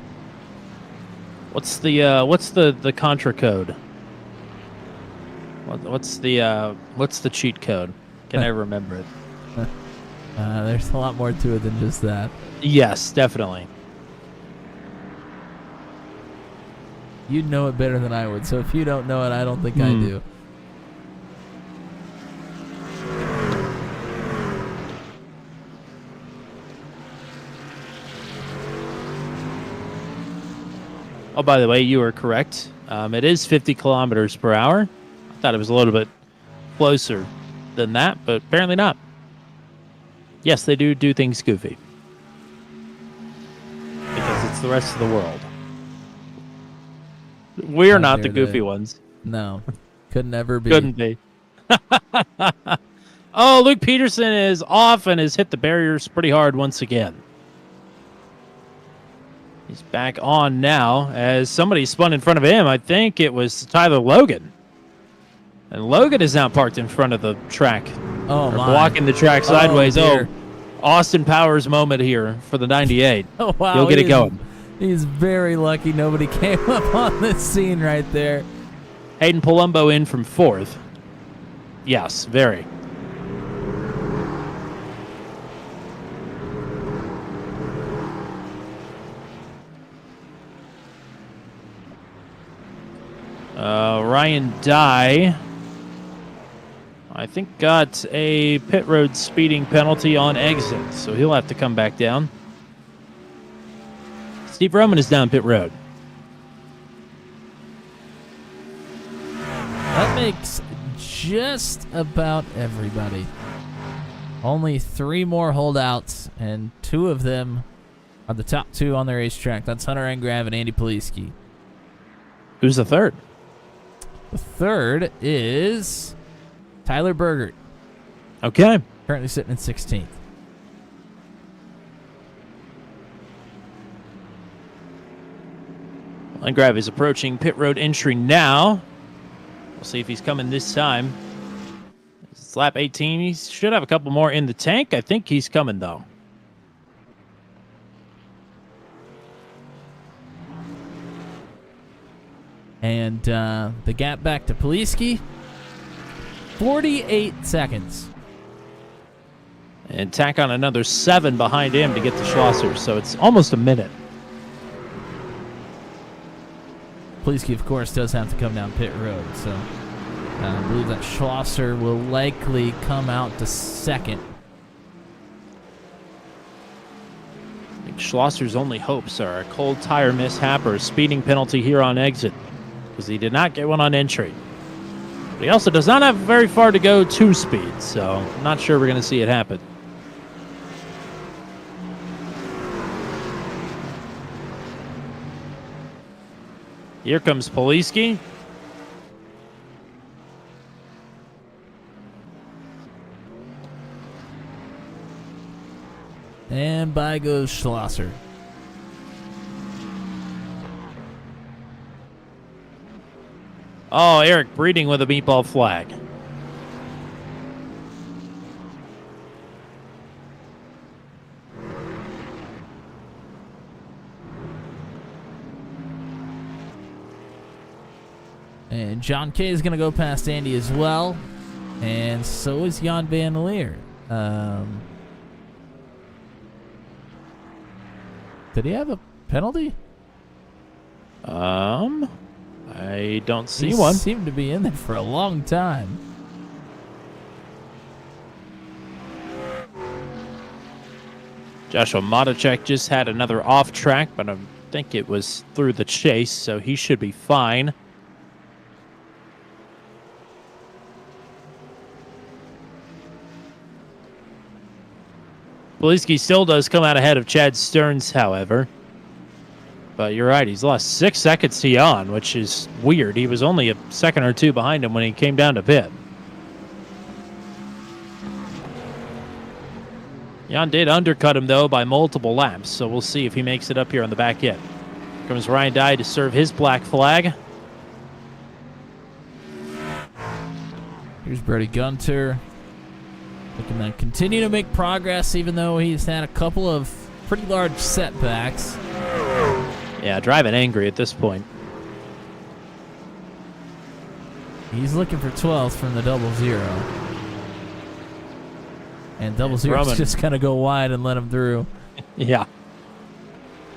What's the contra code? What's the cheat code? Can I remember it? There's a lot more to it than just that. Yes, definitely. You'd know it better than I would, so if you don't know it, I don't think I do. Oh, by the way, you are correct. It is 50 kilometers per hour. I thought it was a little bit closer than that, but apparently not. Yes, they do things goofy. Because it's the rest of the world. We're not the goofy ones. No, could never be. Couldn't be. Oh, Luke Peterson is off and has hit the barriers pretty hard once again. He's back on now as somebody spun in front of him. I think it was Tyler Logan. And Logan is now parked in front of the track. Oh, my. Blocking the track sideways. dear. Austin Powers moment here for the 98. Oh, wow. He'll get it going. He's very lucky nobody came up on this scene right there. Hayden Palumbo in from fourth. Yes, very. Ryan Dye, I think, got a pit road speeding penalty on exit, so he'll have to come back down. Steve Roman is down pit road. That makes just about everybody. Only 3 more holdouts, and 2 of them are the top 2 on the racetrack. That's Hunter Engrav and Andy Poliski. Who's the third? The third is Tyler Bergert, Okay. currently sitting in 16th. Engrav is approaching pit road entry now. We'll see if he's coming this time. It's lap 18. He should have a couple more in the tank. I think he's coming, though. And the gap back to Poliski, 48 seconds. And tack on another 7 behind him to get to Schlosser, so it's almost a minute. Poliski, of course, does have to come down pit road, so I believe that Schlosser will likely come out to second. I think Schlosser's only hopes are a cold tire mishap or a speeding penalty here on exit, because he did not get one on entry. But he also does not have very far to go to speed, so I'm not sure we're going to see it happen. Here comes Poliski. And by goes Schlosser. Oh, Eric Breeding with a meatball flag. And John Kay is going to go past Andy as well. And so is Jan Van Leer. Did he have a penalty? I don't see He one. seemed to be in there for a long time. Joshua Matacek just had another off track, but I think it was through the chase, so he should be fine. Poliski still does come out ahead of Chad Stearns, however. But you're right, he's lost 6 seconds to Jan, which is weird. He was only a second or 2 behind him when he came down to pit. Jan did undercut him, though, by multiple laps, so we'll see if he makes it up here on the back end. Here comes Ryan Dye to serve his black flag. Here's Brody Gunter. Looking to continue to make progress, even though he's had a couple of pretty large setbacks. Yeah, driving angry at this point. He's looking for 12th from the 00. And 00 Roman. is just going to go wide and let him through. Yeah.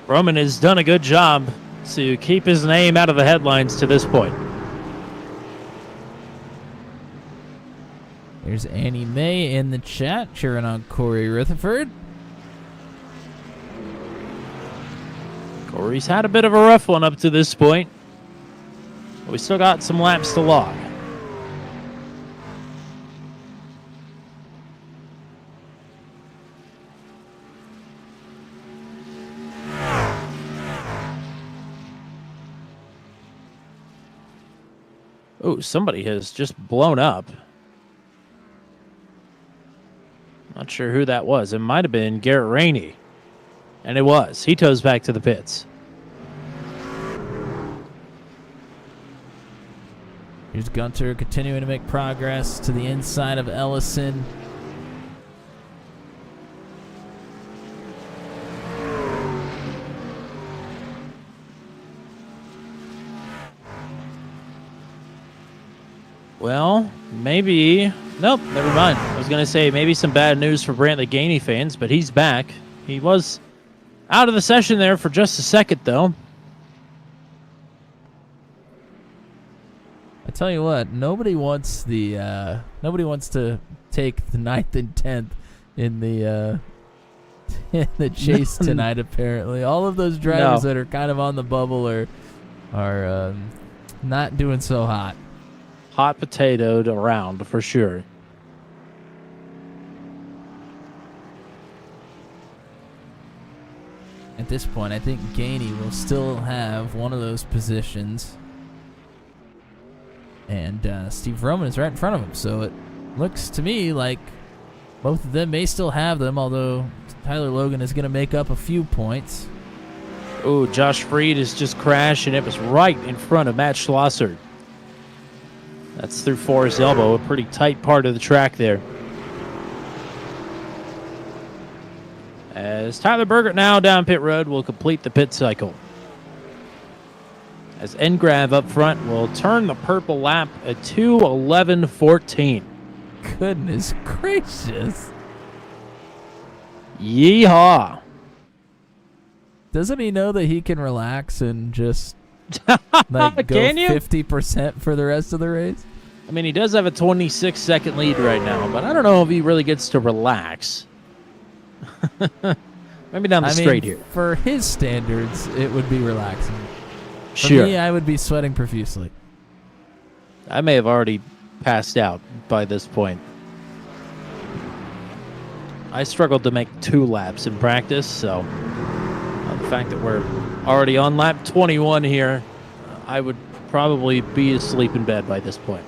Roman has done a good job to keep his name out of the headlines to this point. There's Annie May in the chat cheering on Corey Rutherford. Corey's had a bit of a rough one up to this point. But we still got some laps to log. Oh, somebody has just blown up. Not sure who that was. It might have been Garrett Rainey. And it was. He toes back to the pits. Here's Gunter continuing to make progress to the inside of Ellison. Well, maybe... Nope, never mind. I was going to say maybe some bad news for Brantley Gainey fans, but he's back. He was out of the session there for just a second, though. I tell you what, nobody wants to take the 9th and 10th in the in the chase tonight. Apparently, all of those drivers that are kind of on the bubble are not doing so hot. Hot potatoed around for sure. At this point, I think Gainey will still have one of those positions. And Steve Roman is right in front of him, so it looks to me like both of them may still have them, although Tyler Logan is going to make up a few points. Oh, Josh Freed has just crashed, and it was right in front of Matt Schlosser. That's through Forest Elbow, a pretty tight part of the track there. As Tyler Burgert now down pit road will complete the pit cycle. As Engrav up front will turn the purple lap at 2:11.14. Goodness gracious. Yeehaw. Doesn't he know that he can relax and just like go Can you? 50% for the rest of the race? I mean, he does have a 26-second lead right now, but I don't know if he really gets to relax. Maybe down the straight here. For his standards, it would be relaxing. For Sure. me, I would be sweating profusely. I may have already passed out by this point. I struggled to make 2 laps in practice, so the fact that we're already on lap 21 here, I would probably be asleep in bed by this point.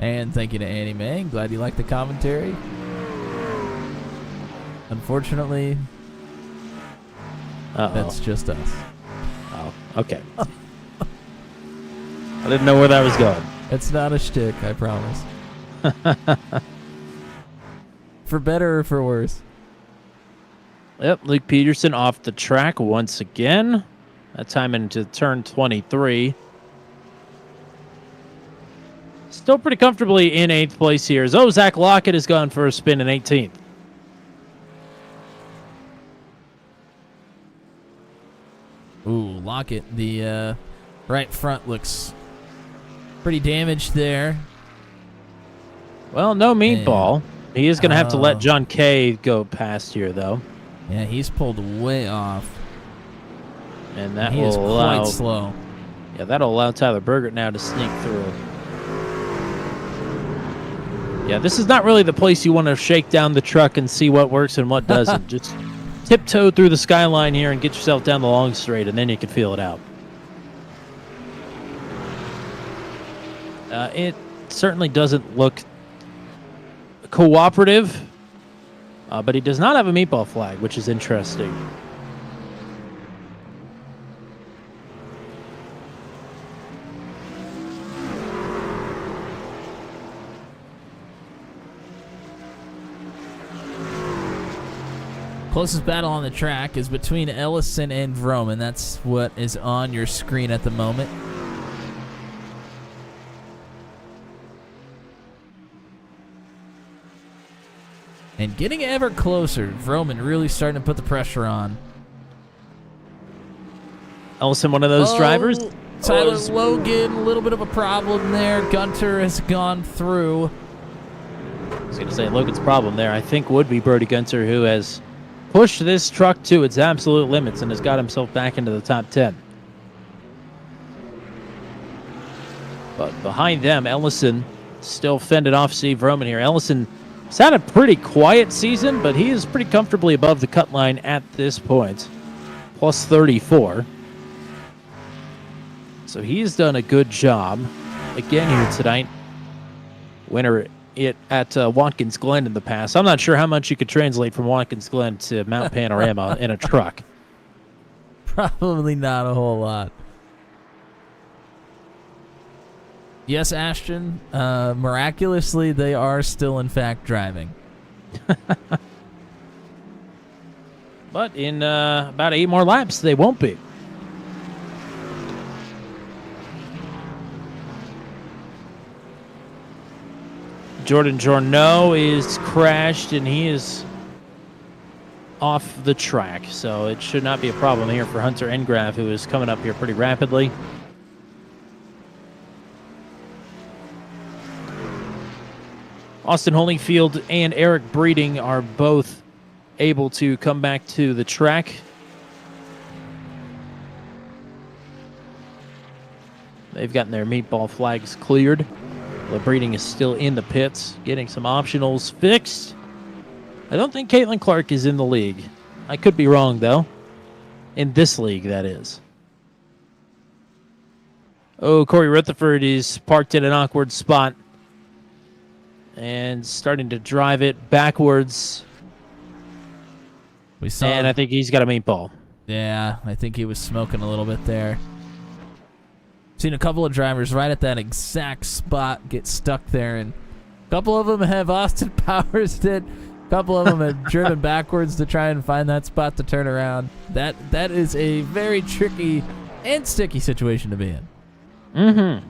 And thank you to Annie Mae. Glad you liked the commentary. Unfortunately, that's just us. Oh, okay. I didn't know where that was going. It's not a shtick, I promise. For better or for worse. Yep, Luke Peterson off the track once again. That time into turn 23. Still pretty comfortably in 8th place here. As Zach Lockett has gone for a spin in 18th. Ooh, Lockett, the right front looks pretty damaged there. Well, no meatball. He is going to have to let John Kay go past here, though. Yeah, he's pulled way off. And that he will is allow... quite slow. Yeah, that'll allow Tyler Burgert now to sneak through. Yeah, this is not really the place you want to shake down the truck and see what works and what doesn't. Just tiptoe through the skyline here and get yourself down the long straight, and then you can feel it out. It certainly doesn't look cooperative, but he does not have a meatball flag, which is interesting. Closest battle on the track is between Ellison and Vroman. That's what is on your screen at the moment. And getting ever closer. Vroman really starting to put the pressure on. Ellison, one of those drivers. Tyler Logan, a little bit of a problem there. Gunter has gone through. I was going to say Logan's problem there, I think, would be Brody Gunter, who has pushed this truck to its absolute limits and has got himself back into the top 10. But behind them, Ellison still fended off Steve Roman here. Ellison has had a pretty quiet season, but he is pretty comfortably above the cut line at this point. Plus 34. So he's done a good job again here tonight. Winner at Watkins Glen in the past. I'm not sure how much you could translate from Watkins Glen to Mount Panorama in a truck. Probably not a whole lot. Yes, Ashton, miraculously, they are still, in fact, driving. But in about 8 more laps, they won't be. Jordan Journeau is crashed, and he is off the track. So it should not be a problem here for Hunter Engrav, who is coming up here pretty rapidly. Austin Holyfield and Eric Breeding are both able to come back to the track. They've gotten their meatball flags cleared. Breeding is still in the pits, getting some optionals fixed. I don't think Caitlin Clark is in the league. I could be wrong, though. In this league, that is. Oh, Corey Rutherford is parked in an awkward spot and starting to drive it backwards. And I think he's got a meatball. Yeah, I think he was smoking a little bit there. Seen a couple of drivers right at that exact spot get stuck there, and a couple of them have Austin Powers did. A couple of them have driven backwards to try and find that spot to turn around. That is a very tricky and sticky situation to be in. Mm-hmm.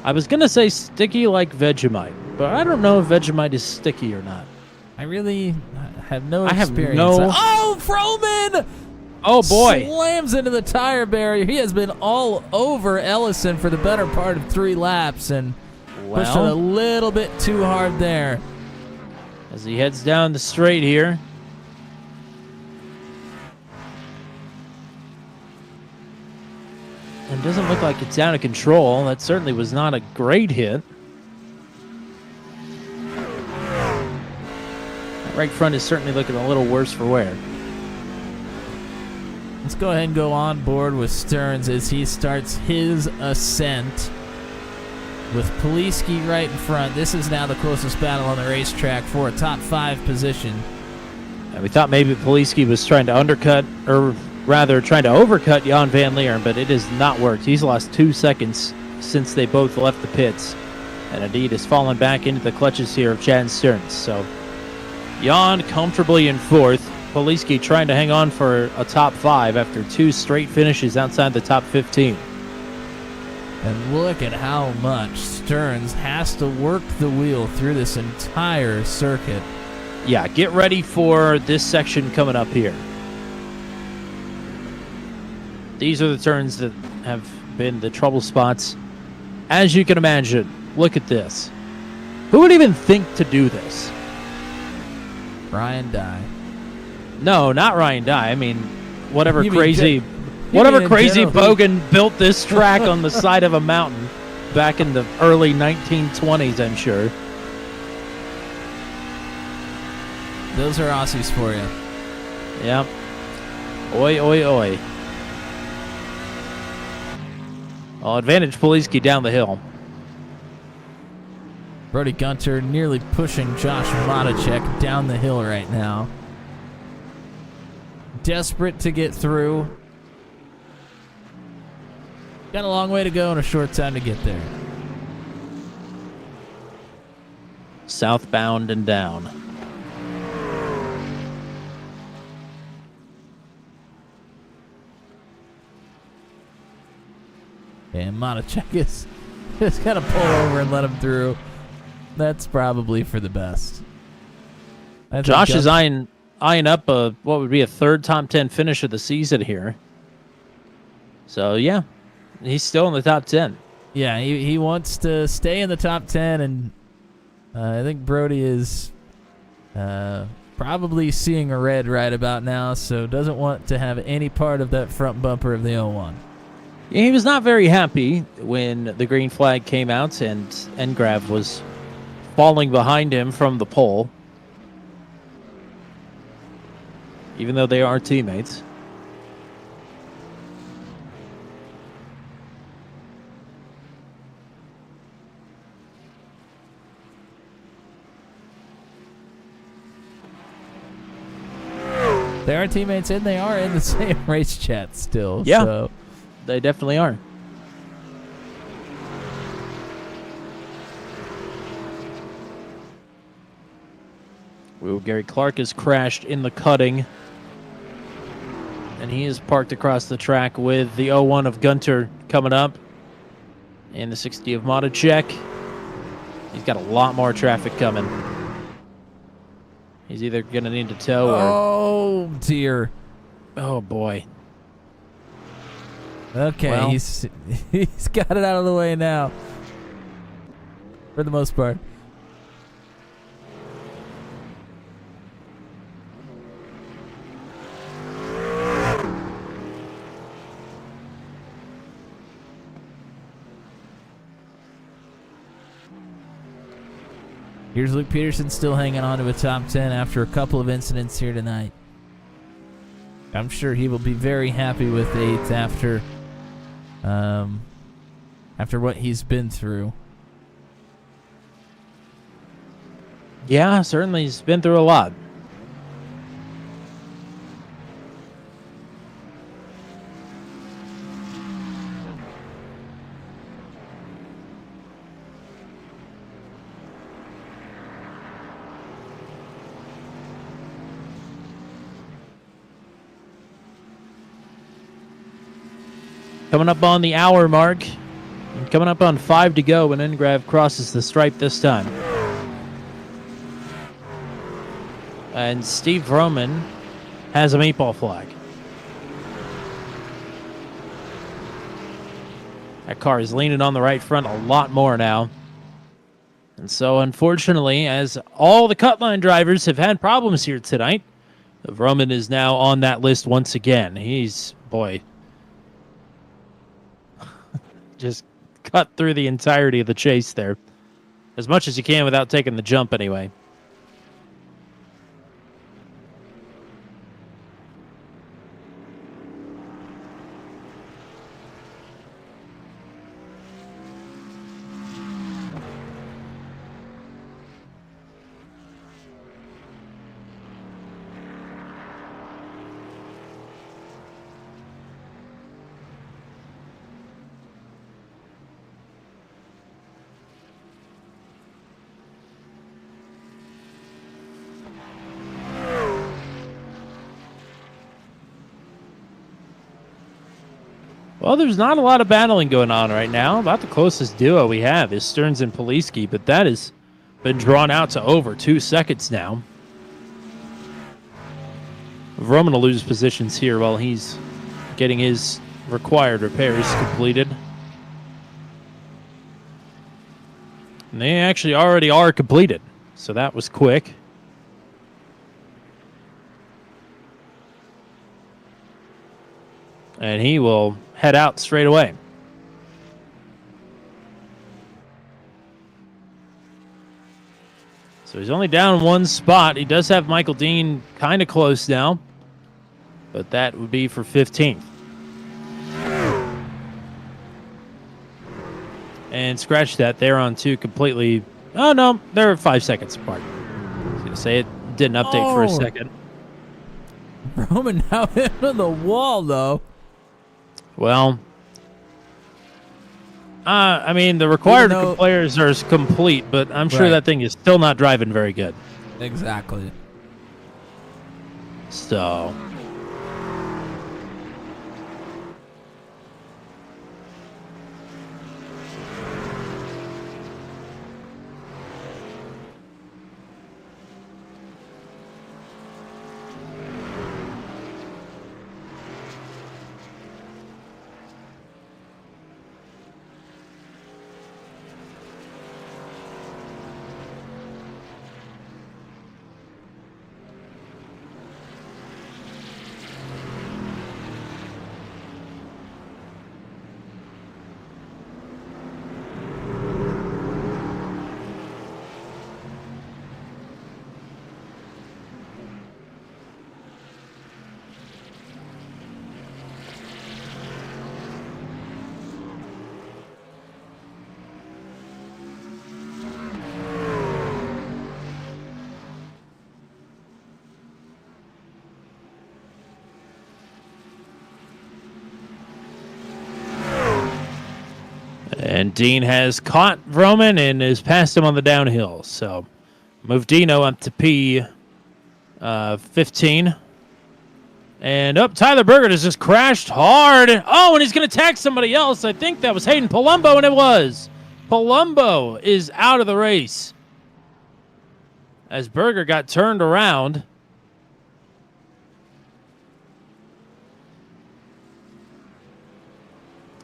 I was going to say sticky like Vegemite, but I don't know if Vegemite is sticky or not. I really have no experience. Oh, Froman! Oh, boy. Slams into the tire barrier. He has been all over Ellison for the better part of 3 laps and pushed it a little bit too hard there. As he heads down the straight here. It doesn't look like it's out of control. That certainly was not a great hit. That right front is certainly looking a little worse for wear. Let's go ahead and go on board with Stearns as he starts his ascent with Poliski right in front. This is now the closest battle on the racetrack for a top 5 position. And we thought maybe Poliski was trying to undercut, or rather trying to overcut Jan Van Leeren, but it has not worked. He's lost 2 seconds since they both left the pits, and indeed has fallen back into the clutches here of Chad Stearns. So Jan comfortably in 4th. Poliski trying to hang on for a top 5 after 2 straight finishes outside the top 15. And look at how much Stearns has to work the wheel through this entire circuit. Yeah, get ready for this section coming up here. These are the turns that have been the trouble spots. As you can imagine, look at this. Who would even think to do this? Ryan Dye. No, not Ryan Dye. I mean, whatever You mean crazy bogan built this track on the side of a mountain back in the early 1920s, I'm sure. Those are Aussies for you. Yep. Oi, oi, oi. Well, advantage Poliski down the hill. Brody Gunter nearly pushing Josh Matacek down the hill right now. Desperate to get through. Got a long way to go and a short time to get there. Southbound and down. And Matacek is just got to pull over and let him through. That's probably for the best. Josh is eyeing up what would be a 3rd top 10 finish of the season here. So, yeah, he's still in the top 10. Yeah, he wants to stay in the top 10, and I think Brody is probably seeing a red right about now, so doesn't want to have any part of that front bumper of the 01. He was not very happy when the green flag came out and Engrav was falling behind him from the pole, even though they are teammates. They are teammates, and they are in the same race chat still. Yeah, so. They definitely are. Gary Clark has crashed in the cutting, and he is parked across the track with the 01 of Gunter coming up and the 60 of Matacek. He's got a lot more traffic coming. He's either going to need to tow or... Oh, dear. Oh, boy. Okay, well, he's got it out of the way now. For the most part. Here's Luke Peterson still hanging on to a top 10 after a couple of incidents here tonight. I'm sure he will be very happy with 8th after what he's been through. Yeah, certainly he's been through a lot. Coming up on the hour mark. And coming up on 5 to go when Engrav crosses the stripe this time. And Steve Roman has a meatball flag. That car is leaning on the right front a lot more now. And so, unfortunately, as all the cut line drivers have had problems here tonight, Roman is now on that list once again. He's, boy, just cut through the entirety of the chase there. As much as you can without taking the jump anyway. Well, there's not a lot of battling going on right now. About the closest duo we have is Stearns and Poliski, but that has been drawn out to over 2 seconds now. Roman will lose positions here while he's getting his required repairs completed. And they actually already are completed, so that was quick. And he will head out straight away. So he's only down one spot. He does have Michael Dean kind of close now, but that would be for 15th. And scratch that. They're on 2 completely. Oh, no. They're 5 seconds apart. I was going to say it didn't update for a second. Roman now into the wall, though. Well, I mean, the required players are complete, but I'm sure that thing is still not driving very good. Exactly. So. And Dean has caught Roman and has passed him on the downhill. So move Dino up to P15. And up, Tyler Berger has just crashed hard. Oh, and he's going to tag somebody else. I think that was Hayden Palumbo, and it was. Palumbo is out of the race as Berger got turned around.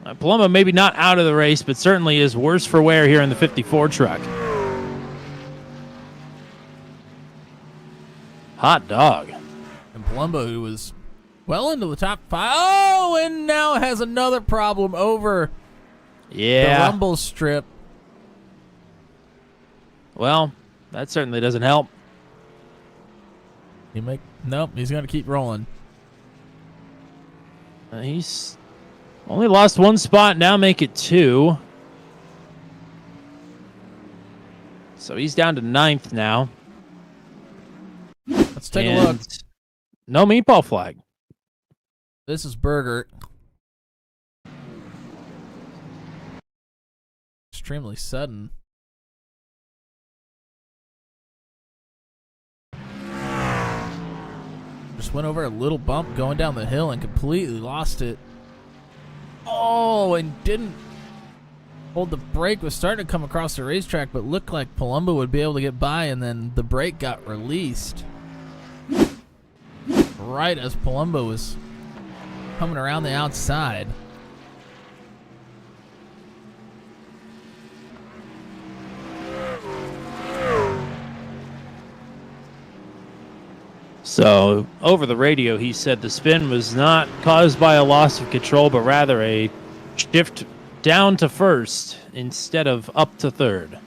Palumbo maybe not out of the race, but certainly is worse for wear here in the 54 truck. Hot dog. And Palumbo, who was well into the top 5. Oh, and now has another problem over the rumble strip. Well, That certainly doesn't help. Nope, he's going to keep rolling. He's only lost one spot, now make it 2. So he's down to 9th now. Let's take a look. No meatball flag. This is Burger. Extremely sudden. Just went over a little bump going down the hill and completely lost it. Oh, and didn't hold the brake. Was starting to come across the racetrack, but looked like Palumbo would be able to get by, and then the brake got released right as Palumbo was coming around the outside. So, over the radio, he said the spin was not caused by a loss of control, but rather a shift down to first instead of up to third.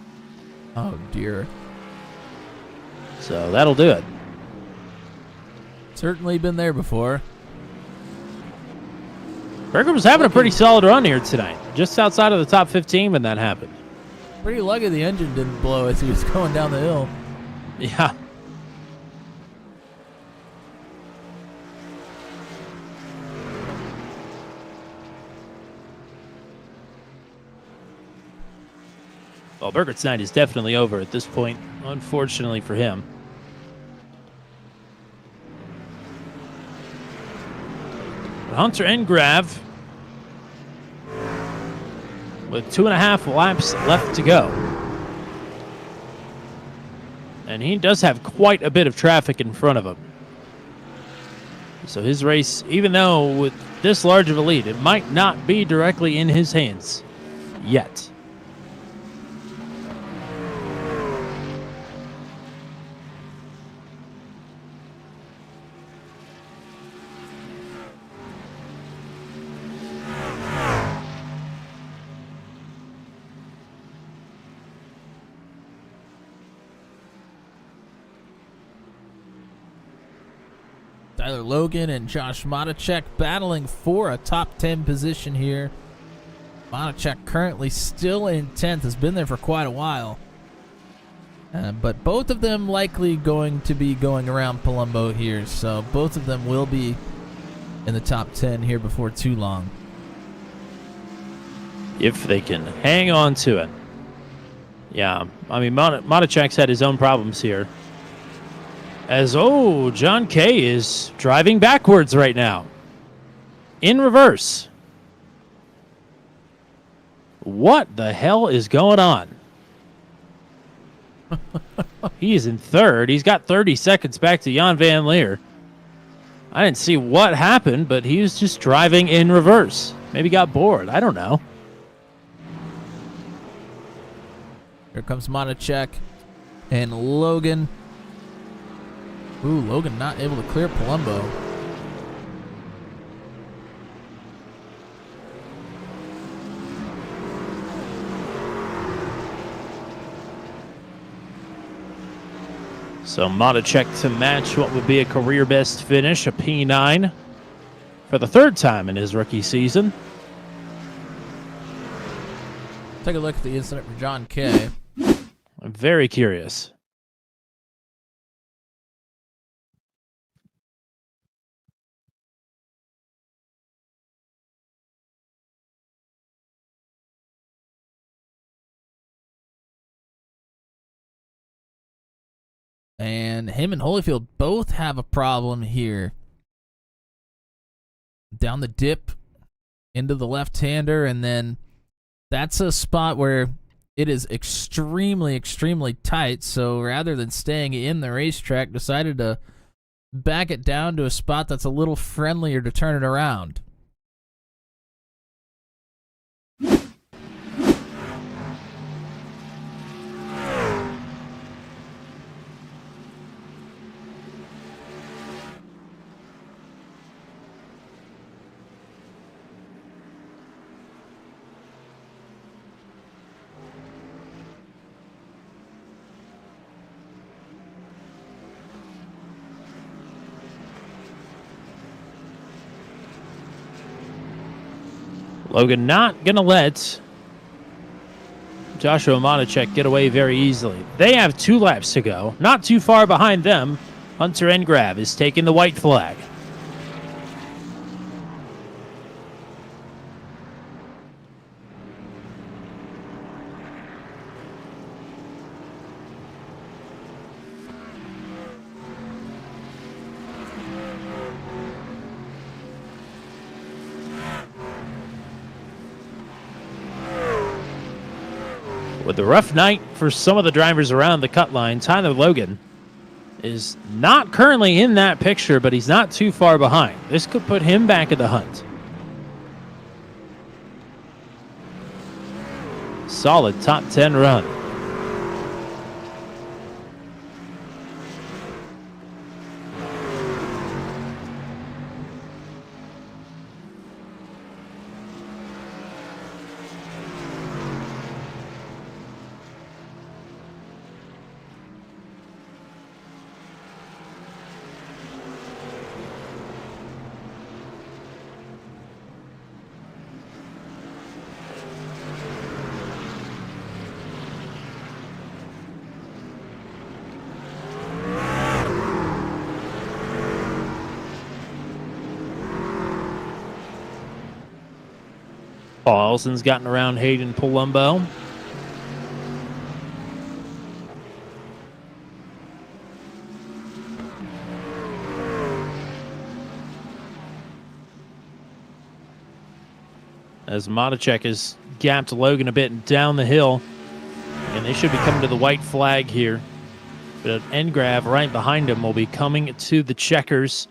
Oh, dear. So, that'll do it. Certainly been there before. Berger was having a pretty solid run here tonight. Just outside of the top 15 when that happened. Pretty lucky the engine didn't blow as he was going down the hill. Yeah. Well, Burgert's night is definitely over at this point, unfortunately for him. But Hunter and Grav, with 2.5 laps left to go. And he does have quite a bit of traffic in front of him. So his race, even though with this large of a lead, it might not be directly in his hands yet. Tyler Logan and Josh Matacek battling for a top 10 position here. Matacek currently still in 10th, has been there for quite a while. But both of them likely going to be going around Palumbo here, so both of them will be in the top 10 here before too long. If they can hang on to it. Yeah, I mean, Matacek's had his own problems here. As, John Kay is driving backwards right now. In reverse. What the hell is going on? He is in third. He's got 30 seconds back to Jan Van Leer. I didn't see what happened, but he was just driving in reverse. Maybe got bored. I don't know. Here comes Matacek and Logan. Ooh, Logan not able to clear Palumbo. So Matacek to match what would be a career best finish, a P9, for the third time in his rookie season. Take a look at the incident for John Kay. I'm very curious. And him and Holyfield both have a problem here. Down the dip into the left-hander, and then that's a spot where it is extremely, extremely tight. So rather than staying in the racetrack, decided to back it down to a spot that's a little friendlier to turn it around. Logan not going to let Joshua Monacek get away very easily. They have 2 laps to go. Not too far behind them, Hunter Engrav is taking the white flag. With a rough night for some of the drivers around the cut line, Tyler Logan is not currently in that picture, but he's not too far behind. This could put him back at the hunt. Solid top 10 run. Paul Elson's gotten around Hayden Palumbo. As Monacek has gapped Logan a bit down the hill. And they should be coming to the white flag here. But Engrav right behind him will be coming to the checkers.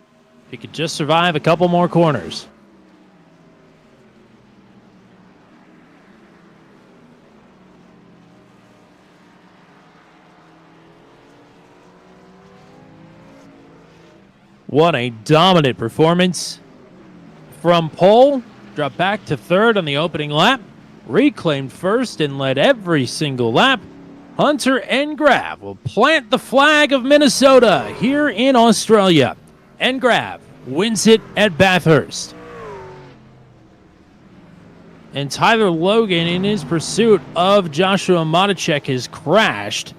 He could just survive a couple more corners. What a dominant performance from pole. Dropped back to third on the opening lap. Reclaimed first and led every single lap. Hunter Engrav will plant the flag of Minnesota here in Australia. Engrav wins it at Bathurst. And Tyler Logan, in his pursuit of Joshua Monacek, has crashed.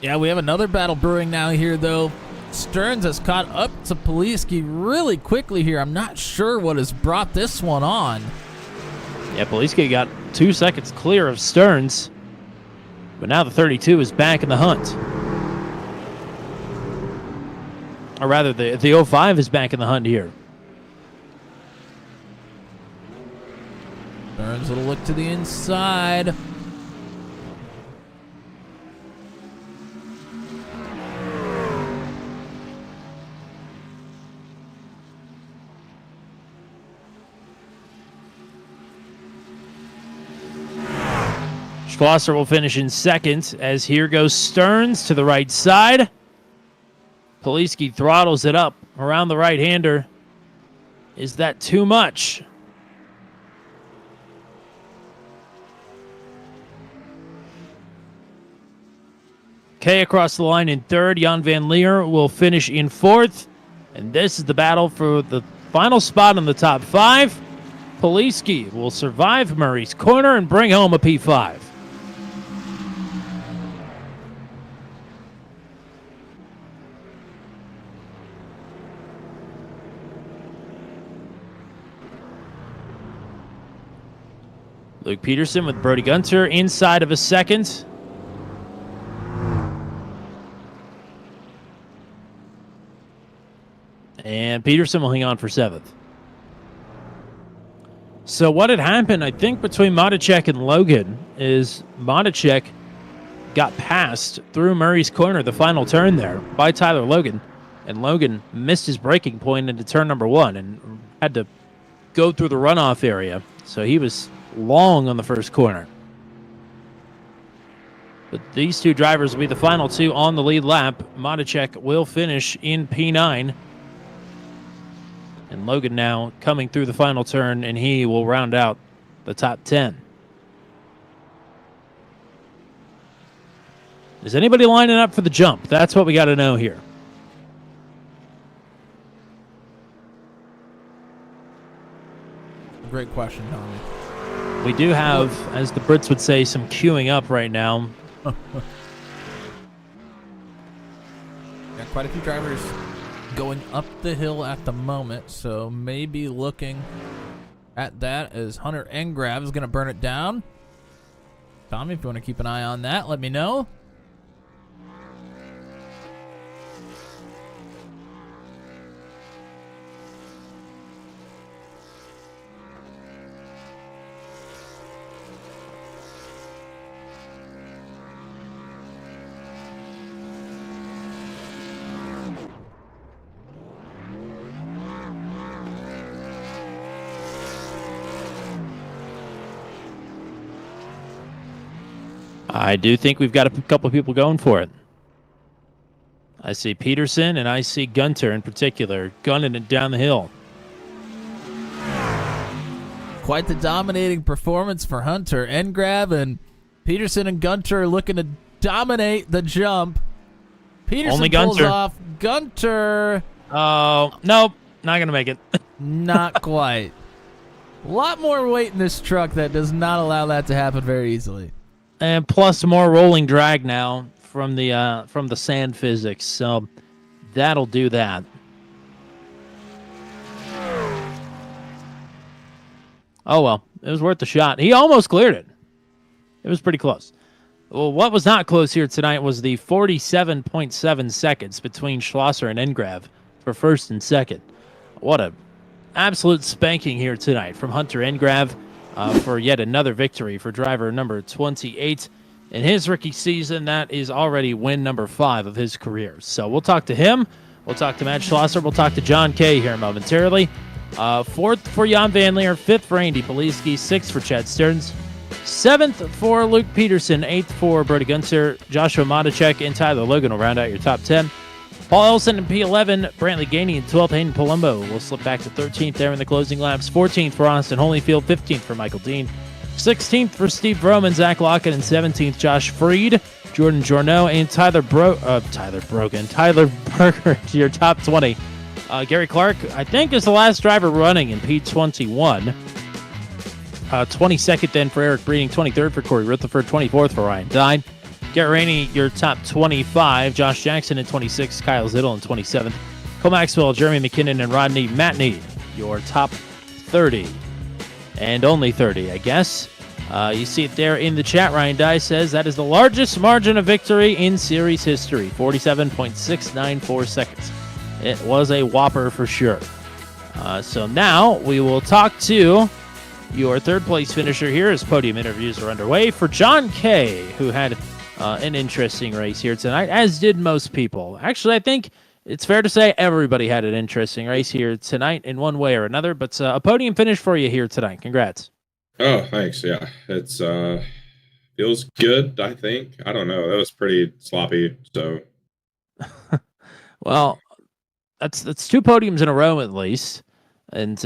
Yeah, we have another battle brewing now here, though. Stearns has caught up to Poliski really quickly here. I'm not sure what has brought this one on. Yeah, Poliski got 2 seconds clear of Stearns. But now the 32 is back in the hunt. Or rather, the 05 is back in the hunt here. Stearns will look to the inside. Schlosser will finish in second as here goes Stearns to the right side. Poliski throttles it up around the right-hander. Is that too much? Kay across the line in third. Jan van Leer will finish in fourth. And this is the battle for the final spot in the top 5. Poliski will survive Murray's corner and bring home a P5. Luke Peterson with Brody Gunter inside of a second. And Peterson will hang on for 7th. So what had happened, I think, between Monacek and Logan is Monacek got passed through Murray's corner, the final turn there, by Tyler Logan. And Logan missed his braking point into turn number 1 and had to go through the runoff area. So he was long on the first corner. But these two drivers will be the final 2 on the lead lap. Monacek will finish in P9. And Logan now coming through the final turn, and he will round out the top 10. Is anybody lining up for the jump? That's what we got to know here. great question, Tommy. We do have, as the Brits would say, some queuing up right now. Got quite a few drivers going up the hill at the moment, so maybe looking at that as Hunter Engrav is going to burn it down. Tommy, if you want to keep an eye on that, let me know. I do think we've got a couple of people going for it. I see Peterson and I see Gunter in particular gunning it down the hill. Quite the dominating performance for Hunter Engrav, and Peterson and Gunter are looking to dominate the jump. Peterson Only pulls Gunter. off. Gunter, Oh, nope, not going to make it. not quite. A lot more weight in this truck that does not allow that to happen very easily. And plus more rolling drag now from the sand physics, so that'll do that. Oh well, it was worth the shot. He almost cleared it. It was pretty close. Well, what was not close here tonight was the 47.7 seconds between Schlosser and Engrav for first and second. What a absolute spanking here tonight from Hunter Engrav. For yet another victory for driver number 28 in his rookie season. That is already win number 5 of his career. So we'll talk to him. We'll talk to Matt Schlosser. We'll talk to John Kay here momentarily. 4th for Jan Van Leer. 5th for Andy Poliski. 6th for Chad Stearns. 7th for Luke Peterson. 8th for Brody Gunter. Joshua Matacek and Tyler Logan will round out your top 10. Paul Elson in P11, Brantley Gainey in 12th, Hayden Palumbo will slip back to 13th there in the closing laps. 14th for Austin Holyfield, 15th for Michael Dean, 16th for Steve Vroman, Zach Lockett, and 17th Josh Freed, Jordan Jorno, and Tyler Berger to your top 20. Gary Clark, I think, is the last driver running in P21. 22nd then for Eric Breeding, 23rd for Corey Rutherford, 24th for Ryan Dine. Garrett Rainey, your top 25. Josh Jackson in 26th. Kyle Zittle in 27th. Cole Maxwell, Jeremy McKinnon, and Rodney Matney, your top 30. And only 30, I guess. You see it there in the chat. Ryan Dye says that is the largest margin of victory in series history. 47.694 seconds. It was a whopper for sure. So now we will talk to your third place finisher here as podium interviews are underway for John Kay, who had an interesting race here tonight, as did most people. Actually, I think it's fair to say everybody had an interesting race here tonight in one way or another, but a podium finish for you here tonight. Congrats. Oh, thanks. Yeah, it's feels good, I think. I don't know. That was pretty sloppy, so. Well, that's 2 podiums in a row at least, and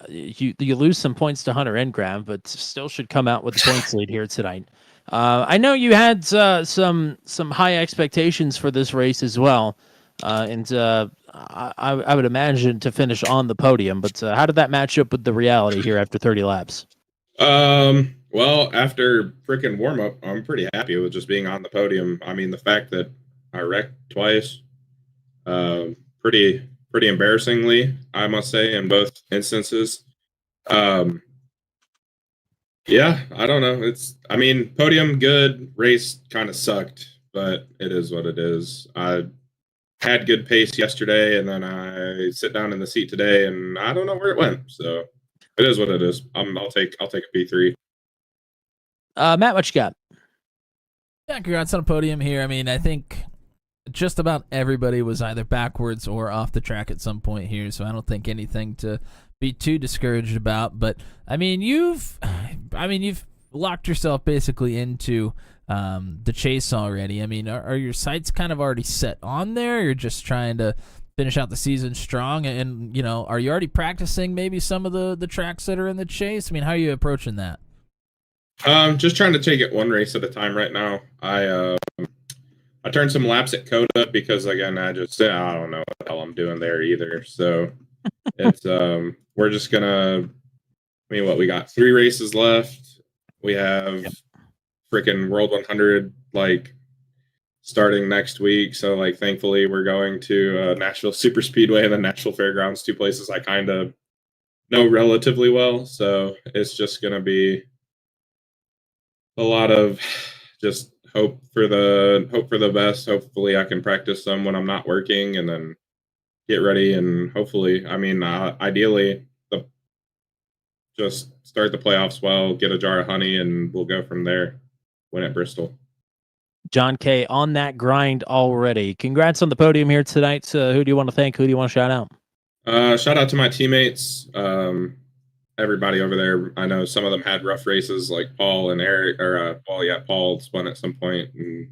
you lose some points to Hunter Engrav, but still should come out with the points lead here tonight. I know you had some high expectations for this race as well, and I would imagine to finish on the podium. But how did that match up with the reality here after 30 laps? Well, after freaking warm up, I'm pretty happy with just being on the podium. I mean, the fact that I wrecked twice, pretty embarrassingly, I must say, in both instances. Yeah, I don't know. Podium good, race kind of sucked, but it is what it is. I had good pace yesterday, and then I sit down in the seat today, and I don't know where it went. So it is what it is. I'll take a P3. Matt, what you got? Yeah, congrats on a podium here. I mean, I think just about everybody was either backwards or off the track at some point here, so I don't think anything to be too discouraged about. But I mean, you've locked yourself basically into the chase already. I mean, are your sights kind of already set on there? You're just trying to finish out the season strong, and are you already practicing maybe some of the tracks that are in the chase? I mean, how are you approaching that? Just trying to take it one race at a time right now. I turned some laps at Coda because, again, I don't know what the hell I'm doing there either. So it's we're just gonna I mean, what, we got 3 races left. We have freaking World 100 like starting next week. So like, thankfully, we're going to Nashville Super Speedway and the Nashville Fairgrounds, 2 places I kind of know relatively well. So it's just gonna be a lot of just hope for the best. Hopefully, I can practice some when I'm not working, and then get ready. And hopefully, I mean, ideally, just start the playoffs well, get a jar of honey, and we'll go from there. Win at Bristol. John K. on that grind already. Congrats on the podium here tonight. Who do you want to thank? Who do you want to shout out? Shout out to my teammates. Everybody over there. I know some of them had rough races, like Paul and Eric, or Paul spun at some point and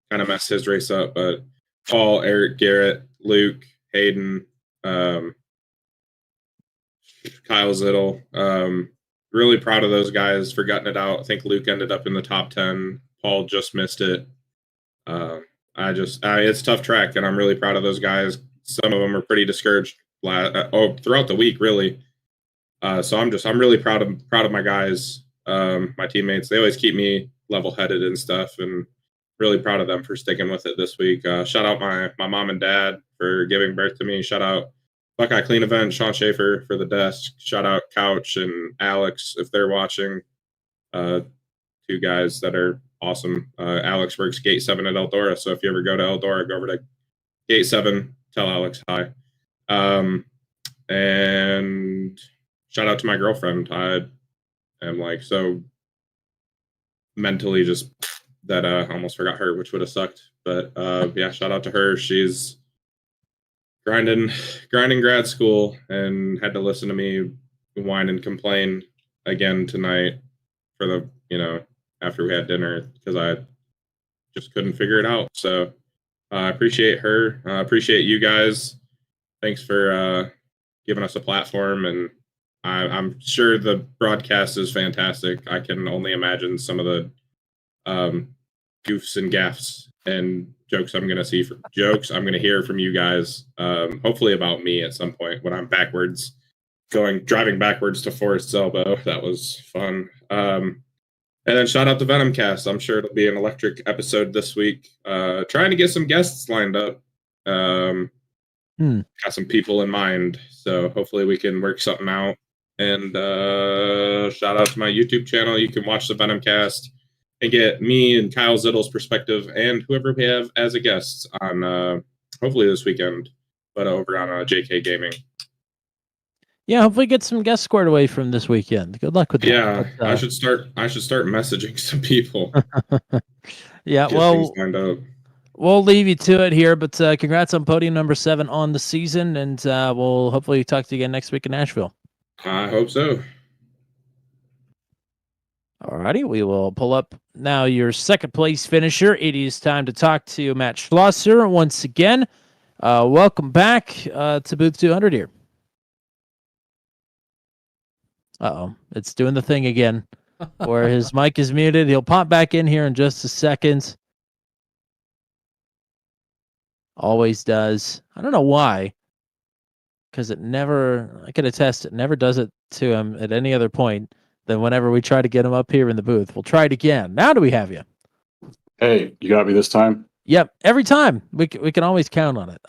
kind of messed his race up. But Paul, Eric, Garrett, Luke, Hayden, Kyle Zittle. Really proud of those guys for gutting it out. I think Luke ended up in the top 10. Paul just missed it. It's a tough track, and I'm really proud of those guys. Some of them are pretty discouraged throughout the week, really. So I'm really proud of my guys, my teammates. They always keep me level-headed and stuff, and really proud of them for sticking with it this week. Shout out my mom and dad for giving birth to me. Shout out Buckeye Clean Event, Sean Schaefer for the desk. Shout out Couch and Alex if they're watching. 2 guys that are awesome. Alex works Gate 7 at Eldora, so if you ever go to Eldora, go over to Gate 7, tell Alex hi. And shout out to my girlfriend. I am like so mentally just that I almost forgot her, which would have sucked. But yeah, shout out to her. She's grinding grad school and had to listen to me whine and complain again tonight for the, after we had dinner, because I just couldn't figure it out. So I appreciate her. I appreciate you guys. Thanks for giving us a platform, and I'm sure the broadcast is fantastic. I can only imagine some of the goofs and gaffes and jokes I'm going to hear from you guys. Hopefully about me at some point when I'm driving backwards to Forest's Elbow. That was fun. And then shout out to Venom Cast. I'm sure it'll be an electric episode this week. Trying to get some guests lined up. Got some people in mind, so hopefully we can work something out. And shout out to my YouTube channel. You can watch the Venom Cast and get me and Kyle Zittle's perspective and whoever we have as a guest on hopefully this weekend, but over on JK Gaming. Yeah, hopefully get some guests squared away from this weekend. Good luck with that. Yeah, I should start messaging some people. Yeah, well, we'll leave you to it here, but congrats on podium number 7 on the season, and we'll hopefully talk to you again next week in Nashville. I hope so. Alrighty, we will pull up now your second place finisher. It is time to talk to Matt Schlosser once again. Welcome back to Booth 200 here. Uh-oh, it's doing the thing again where his mic is muted. He'll pop back in here in just a second. Always does. I don't know why. Because I can attest, it never does it to him at any other point than whenever we try to get him up here in the booth. We'll try it again. Now do we have you? Hey, you got me this time? Yep, every time. We can always count on it.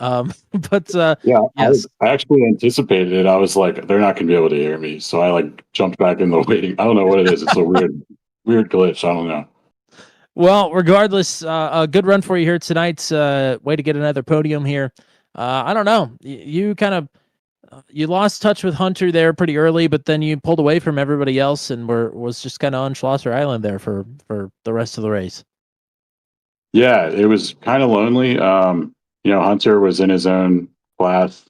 Yeah, yes. I actually anticipated it. I was like, they're not going to be able to hear me. So I jumped back in the waiting. I don't know what it is. It's a weird glitch. I don't know. Well, regardless, a good run for you here tonight. Way to get another podium here. I don't know. You kind of you lost touch with Hunter there pretty early, but then you pulled away from everybody else and was just kind of on Schlosser Island there for the rest of the race. Yeah, it was kind of lonely. Hunter was in his own class.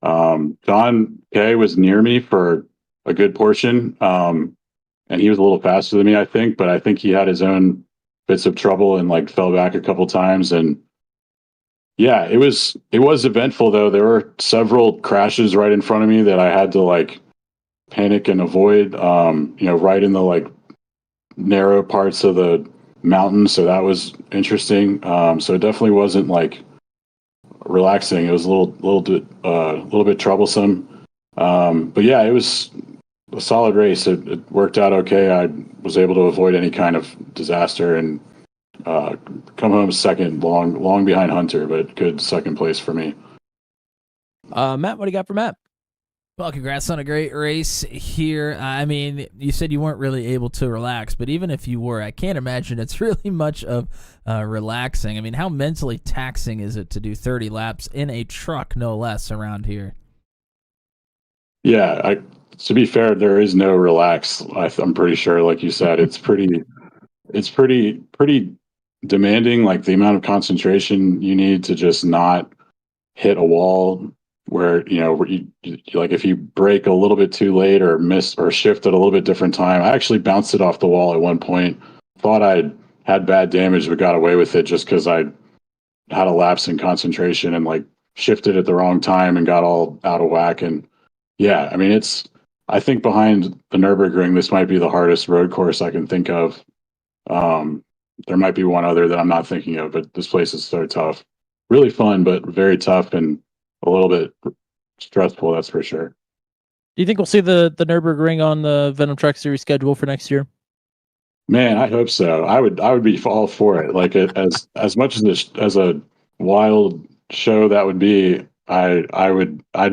John K was near me for a good portion, and he was a little faster than me, I think. But I think he had his own bits of trouble and fell back a couple times. And yeah, it was eventful though. There were several crashes right in front of me that I had to panic and avoid. Right in the narrow parts of the mountain, so that was interesting. So it definitely wasn't relaxing. It was a little bit troublesome. But yeah, it was a solid race. It worked out okay. I was able to avoid any kind of disaster and come home second, long behind Hunter, but good second place for me. Matt, what do you got for Matt? Well, congrats on a great race here. I mean, you said you weren't really able to relax, but even if you were, I can't imagine it's really much of relaxing. I mean, how mentally taxing is it to do 30 laps in a truck, no less, around here? Yeah, to be fair, there is no relax. I'm pretty sure, like you said, it's pretty demanding. Like the amount of concentration you need to just not hit a wall where like if you brake a little bit too late or miss or shift at a little bit different time. I actually bounced it off the wall at one point. Thought I'd had bad damage, but got away with it just because I had a lapse in concentration and like shifted at the wrong time and got all out of whack. And yeah, I mean, I think behind the Nürburgring, this might be the hardest road course I can think of. There might be one other that I'm not thinking of, but this place is so tough. Really fun, but very tough and a little bit stressful, that's for sure. Do you think we'll see the Nürburgring on the Venom Truck Series schedule for next year? Man, I hope so. I would be all for it. Like as much as a wild show that would be, I'd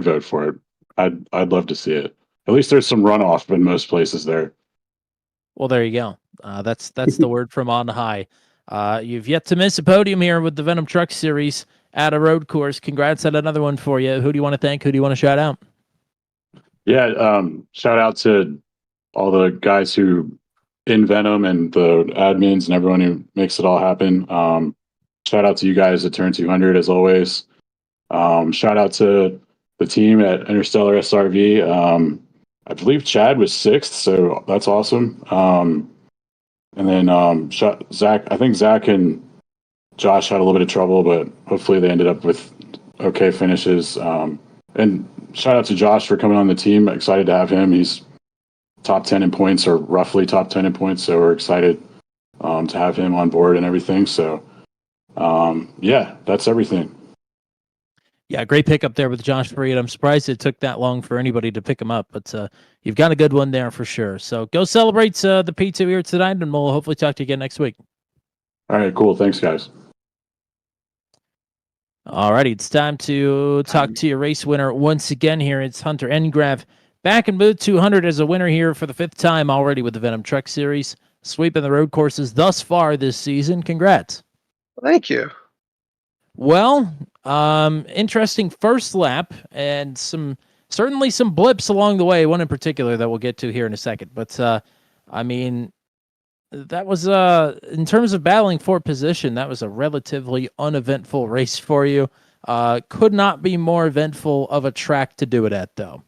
vote for it. I'd love to see it. At least there's some runoff in most places there. Well, there you go. That's the word from on high. You've yet to miss a podium here with the Venom Truck Series at a road course. Congrats on another one for you. Who do you want to thank? Who do you want to shout out? Yeah, shout out to all the guys who in Venom and the admins and everyone who makes it all happen. Shout out to you guys at Turn 200 as always. Shout out to the team at Interstellar SRV. I believe Chad was 6th, so that's awesome. And then Zach, I think Zach and Josh had a little bit of trouble, but hopefully they ended up with okay finishes. And shout out to Josh for coming on the team. Excited to have him. He's top 10 in points, or roughly top 10 in points, so we're excited to have him on board and everything. So, yeah, that's everything. Yeah, great pickup there with Josh Freed. I'm surprised it took that long for anybody to pick him up, but you've got a good one there for sure. So go celebrate the P2 here tonight, and we'll hopefully talk to you again next week. All right, cool. Thanks, guys. All righty, it's time to talk to your race winner once again here. It's Hunter Engrav back in booth 200 as a winner here for the 5th time already with the Venom Truck Series, sweeping the road courses thus far this season. Congrats. Thank you. Well, interesting first lap and certainly some blips along the way, one in particular that we'll get to here in a second. But, I mean, that was, in terms of battling for position, that was a relatively uneventful race for you. Could not be more eventful of a track to do it at, though.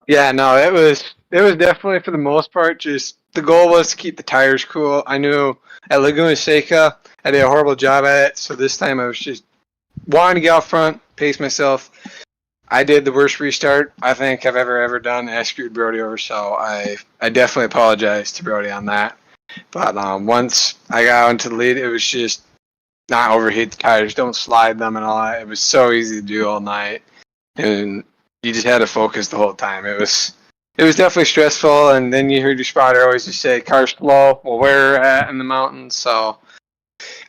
Yeah, no, it was definitely, for the most part, just the goal was to keep the tires cool. I knew at Laguna Seca I did a horrible job at it, so this time I was just wanting to get out front, pace myself. I did the worst restart I think I've ever done, and I screwed Brody over, so I definitely apologize to Brody on that. But once I got into the lead, it was just not overheat the tires, don't slide them and all that. It was so easy to do all night, and you just had to focus the whole time. It was definitely stressful, and then you heard your spotter always just say, "Car's slow." Well, where we're at in the mountains, so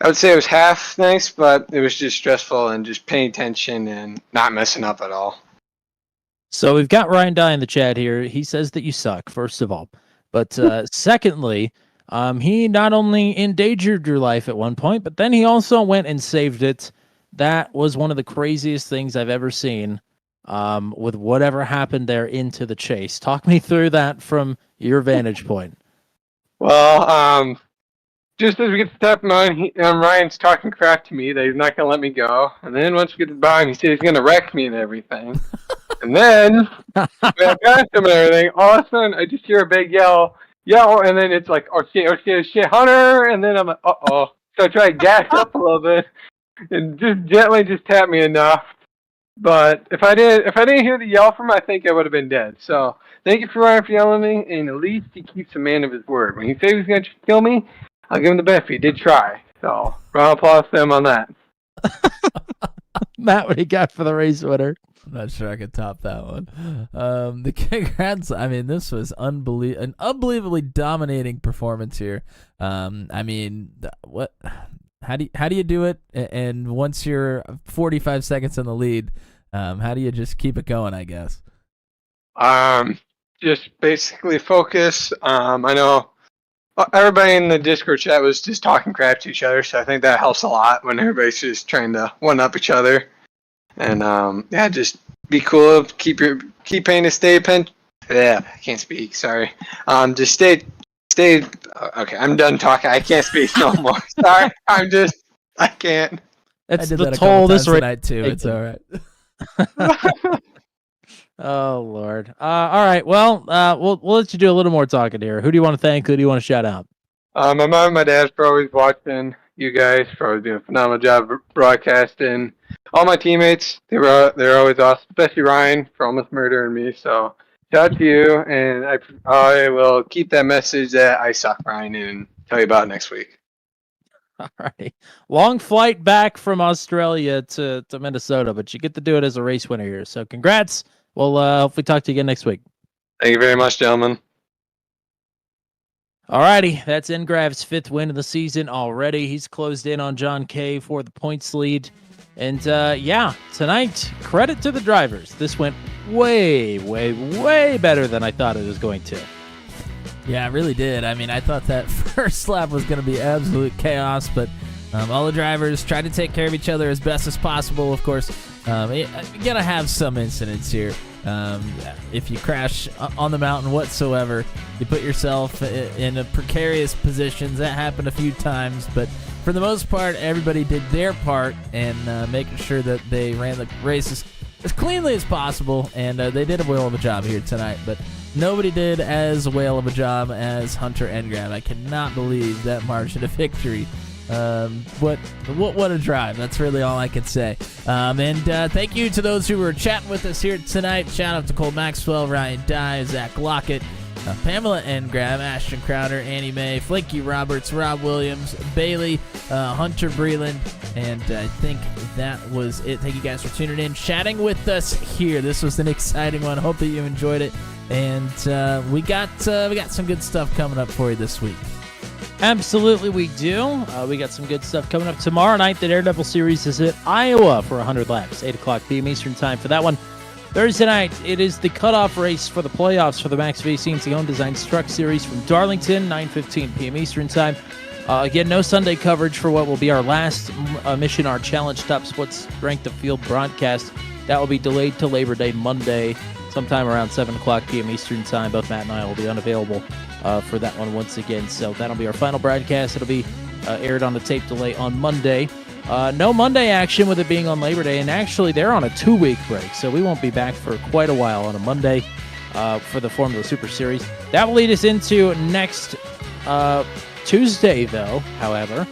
I would say it was half nice, but it was just stressful and just paying attention and not messing up at all. So we've got Ryan Dye in the chat here. He says that you suck, first of all. But secondly, he not only endangered your life at one point, but then he also went and saved it. That was one of the craziest things I've ever seen with whatever happened there into the chase. Talk me through that from your vantage point. Well, just as we get to the top of the mountain, Ryan's talking crap to me that he's not going to let me go. And then once we get to the bottom, he said he's going to wreck me and everything. And then, when I passed him and everything, all of a sudden, I just hear a big yell, and then it's like, oh shit, Hunter! And then I'm like, uh-oh. So I try to gas up a little bit, and just gently just tap me enough. But if I didn't hear the yell from him, I think I would have been dead. So, thank you for Ryan for yelling at me, and at least he keeps a man of his word. When he said he was going to kill me, I'll give him the benefit. He did try. So, round of applause to him on that. Matt, what do you got for the race winner? I'm not sure I could top that one. The congrats. I mean, this was an unbelievably dominating performance here. I mean, what? How do you do it? And once you're 45 seconds in the lead, how do you just keep it going? I guess. Just basically focus. I know everybody in the Discord chat was just talking crap to each other, so I think that helps a lot when everybody's just trying to one up each other. And yeah, just be cool. Keep paying to stay pen. Yeah, I can't speak. Sorry. Just stay. Okay, I'm done talking. I can't speak no more. Sorry. I can't. It's I did the that a toll couple this times tonight too. It's all right. Oh Lord. All right. Well, we'll let you do a little more talking here. Who do you want to thank? Who do you want to shout out? My mom and my dad for always watching. You guys for always doing a phenomenal job broadcasting. All my teammates, they're always awesome, especially Ryan for almost murdering me. So shout out to you, and I will keep that message that I suck, Ryan, and tell you about it next week. All right. Long flight back from Australia to Minnesota, but you get to do it as a race winner here. So congrats. We'll hopefully talk to you again next week. Thank you very much, gentlemen. All righty. That's Ngrav's 5th win of the season already. He's closed in on John Kay for the points lead. And yeah, tonight, credit to the drivers. This went way, way, way better than I thought it was going to. Yeah, it really did. I mean, I thought that first lap was going to be absolute chaos, but all the drivers tried to take care of each other as best as possible. Of course, you're going to have some incidents here. If you crash on the mountain whatsoever, you put yourself in a precarious positions. That happened a few times, but for the most part, everybody did their part and making sure that they ran the races as cleanly as possible, and they did a whale of a job here tonight, but nobody did as whale of a job as Hunter Engram. I cannot believe that margin of victory. What a drive. That's really all I can say. And thank you to those who were chatting with us here tonight. Shout out to Cole Maxwell, Ryan Dye, Zach Lockett, Pamela Engram, Ashton Crowder, Annie Mae, Flaky Roberts, Rob Williams, Bailey, Hunter Breland, and I think that was it. Thank you guys for tuning in, chatting with us here. This was an exciting one. Hope that you enjoyed it. And we got some good stuff coming up for you this week. Absolutely, we do. We got some good stuff coming up tomorrow night. The Daredevil Series is at Iowa for 100 laps, 8 o'clock p.m. Eastern Time for that one. Thursday night, it is the cutoff race for the playoffs for the Max VCNC Own Designs Truck Series from Darlington, 9:15 p.m. Eastern Time. Again, no Sunday coverage for what will be our last Mission Art Challenge Top Split Strength of Field broadcast. That will be delayed to Labor Day Monday, sometime around 7 o'clock p.m. Eastern Time. Both Matt and I will be unavailable for that one once again. So that'll be our final broadcast. It'll be aired on a tape delay on Monday. No Monday action with it being on Labor Day, and actually they're on a 2-week break, so we won't be back for quite a while on a Monday for the Formula Super Series. That will lead us into next Tuesday, though, however,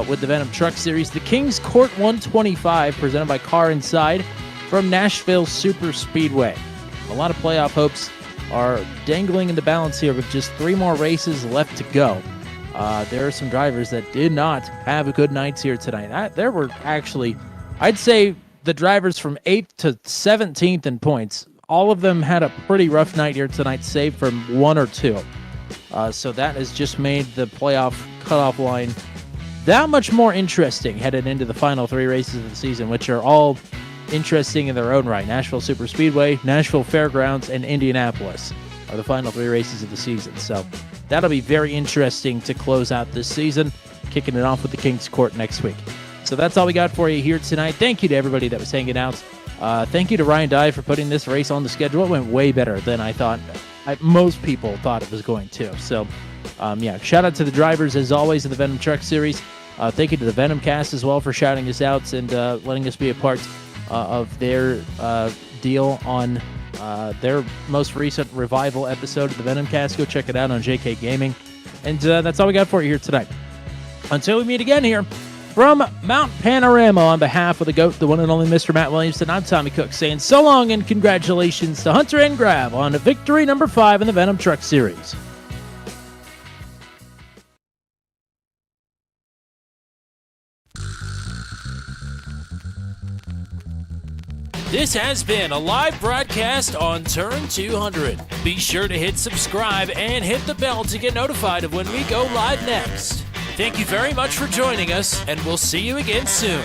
with the Venom Truck Series. The King's Court 125, presented by Car Inside from Nashville Super Speedway. A lot of playoff hopes are dangling in the balance here with just 3 more races left to go. There are some drivers that did not have a good nights here tonight. There were actually, I'd say, the drivers from 8th to 17th in points. All of them had a pretty rough night here tonight, save from 1 or 2. So that has just made the playoff cutoff line that much more interesting headed into the final 3 races of the season, which are all interesting in their own right. Nashville Super Speedway, Nashville Fairgrounds, and Indianapolis are the final 3 races of the season. So that'll be very interesting to close out this season, kicking it off with the King's Court next week. So that's all we got for you here tonight. Thank you to everybody that was hanging out. Thank you to Ryan Dye for putting this race on the schedule. It went way better than I thought. Most people thought it was going to. So, yeah, shout out to the drivers, as always, of the Venom Truck Series. Thank you to the Venom cast as well for shouting us out and letting us be a part of their deal on their most recent revival episode of the Venom cast. Go check it out on JK Gaming. And that's all we got for you here tonight. Until we meet again here from Mount Panorama, on behalf of the GOAT, the one and only Mr. Matt Williamson, I'm Tommy Cook saying so long and congratulations to Hunter Engram on victory number 5 in the Venom Truck Series. This has been a live broadcast on Turn 200. Be sure to hit subscribe and hit the bell to get notified of when we go live next. Thank you very much for joining us, and we'll see you again soon.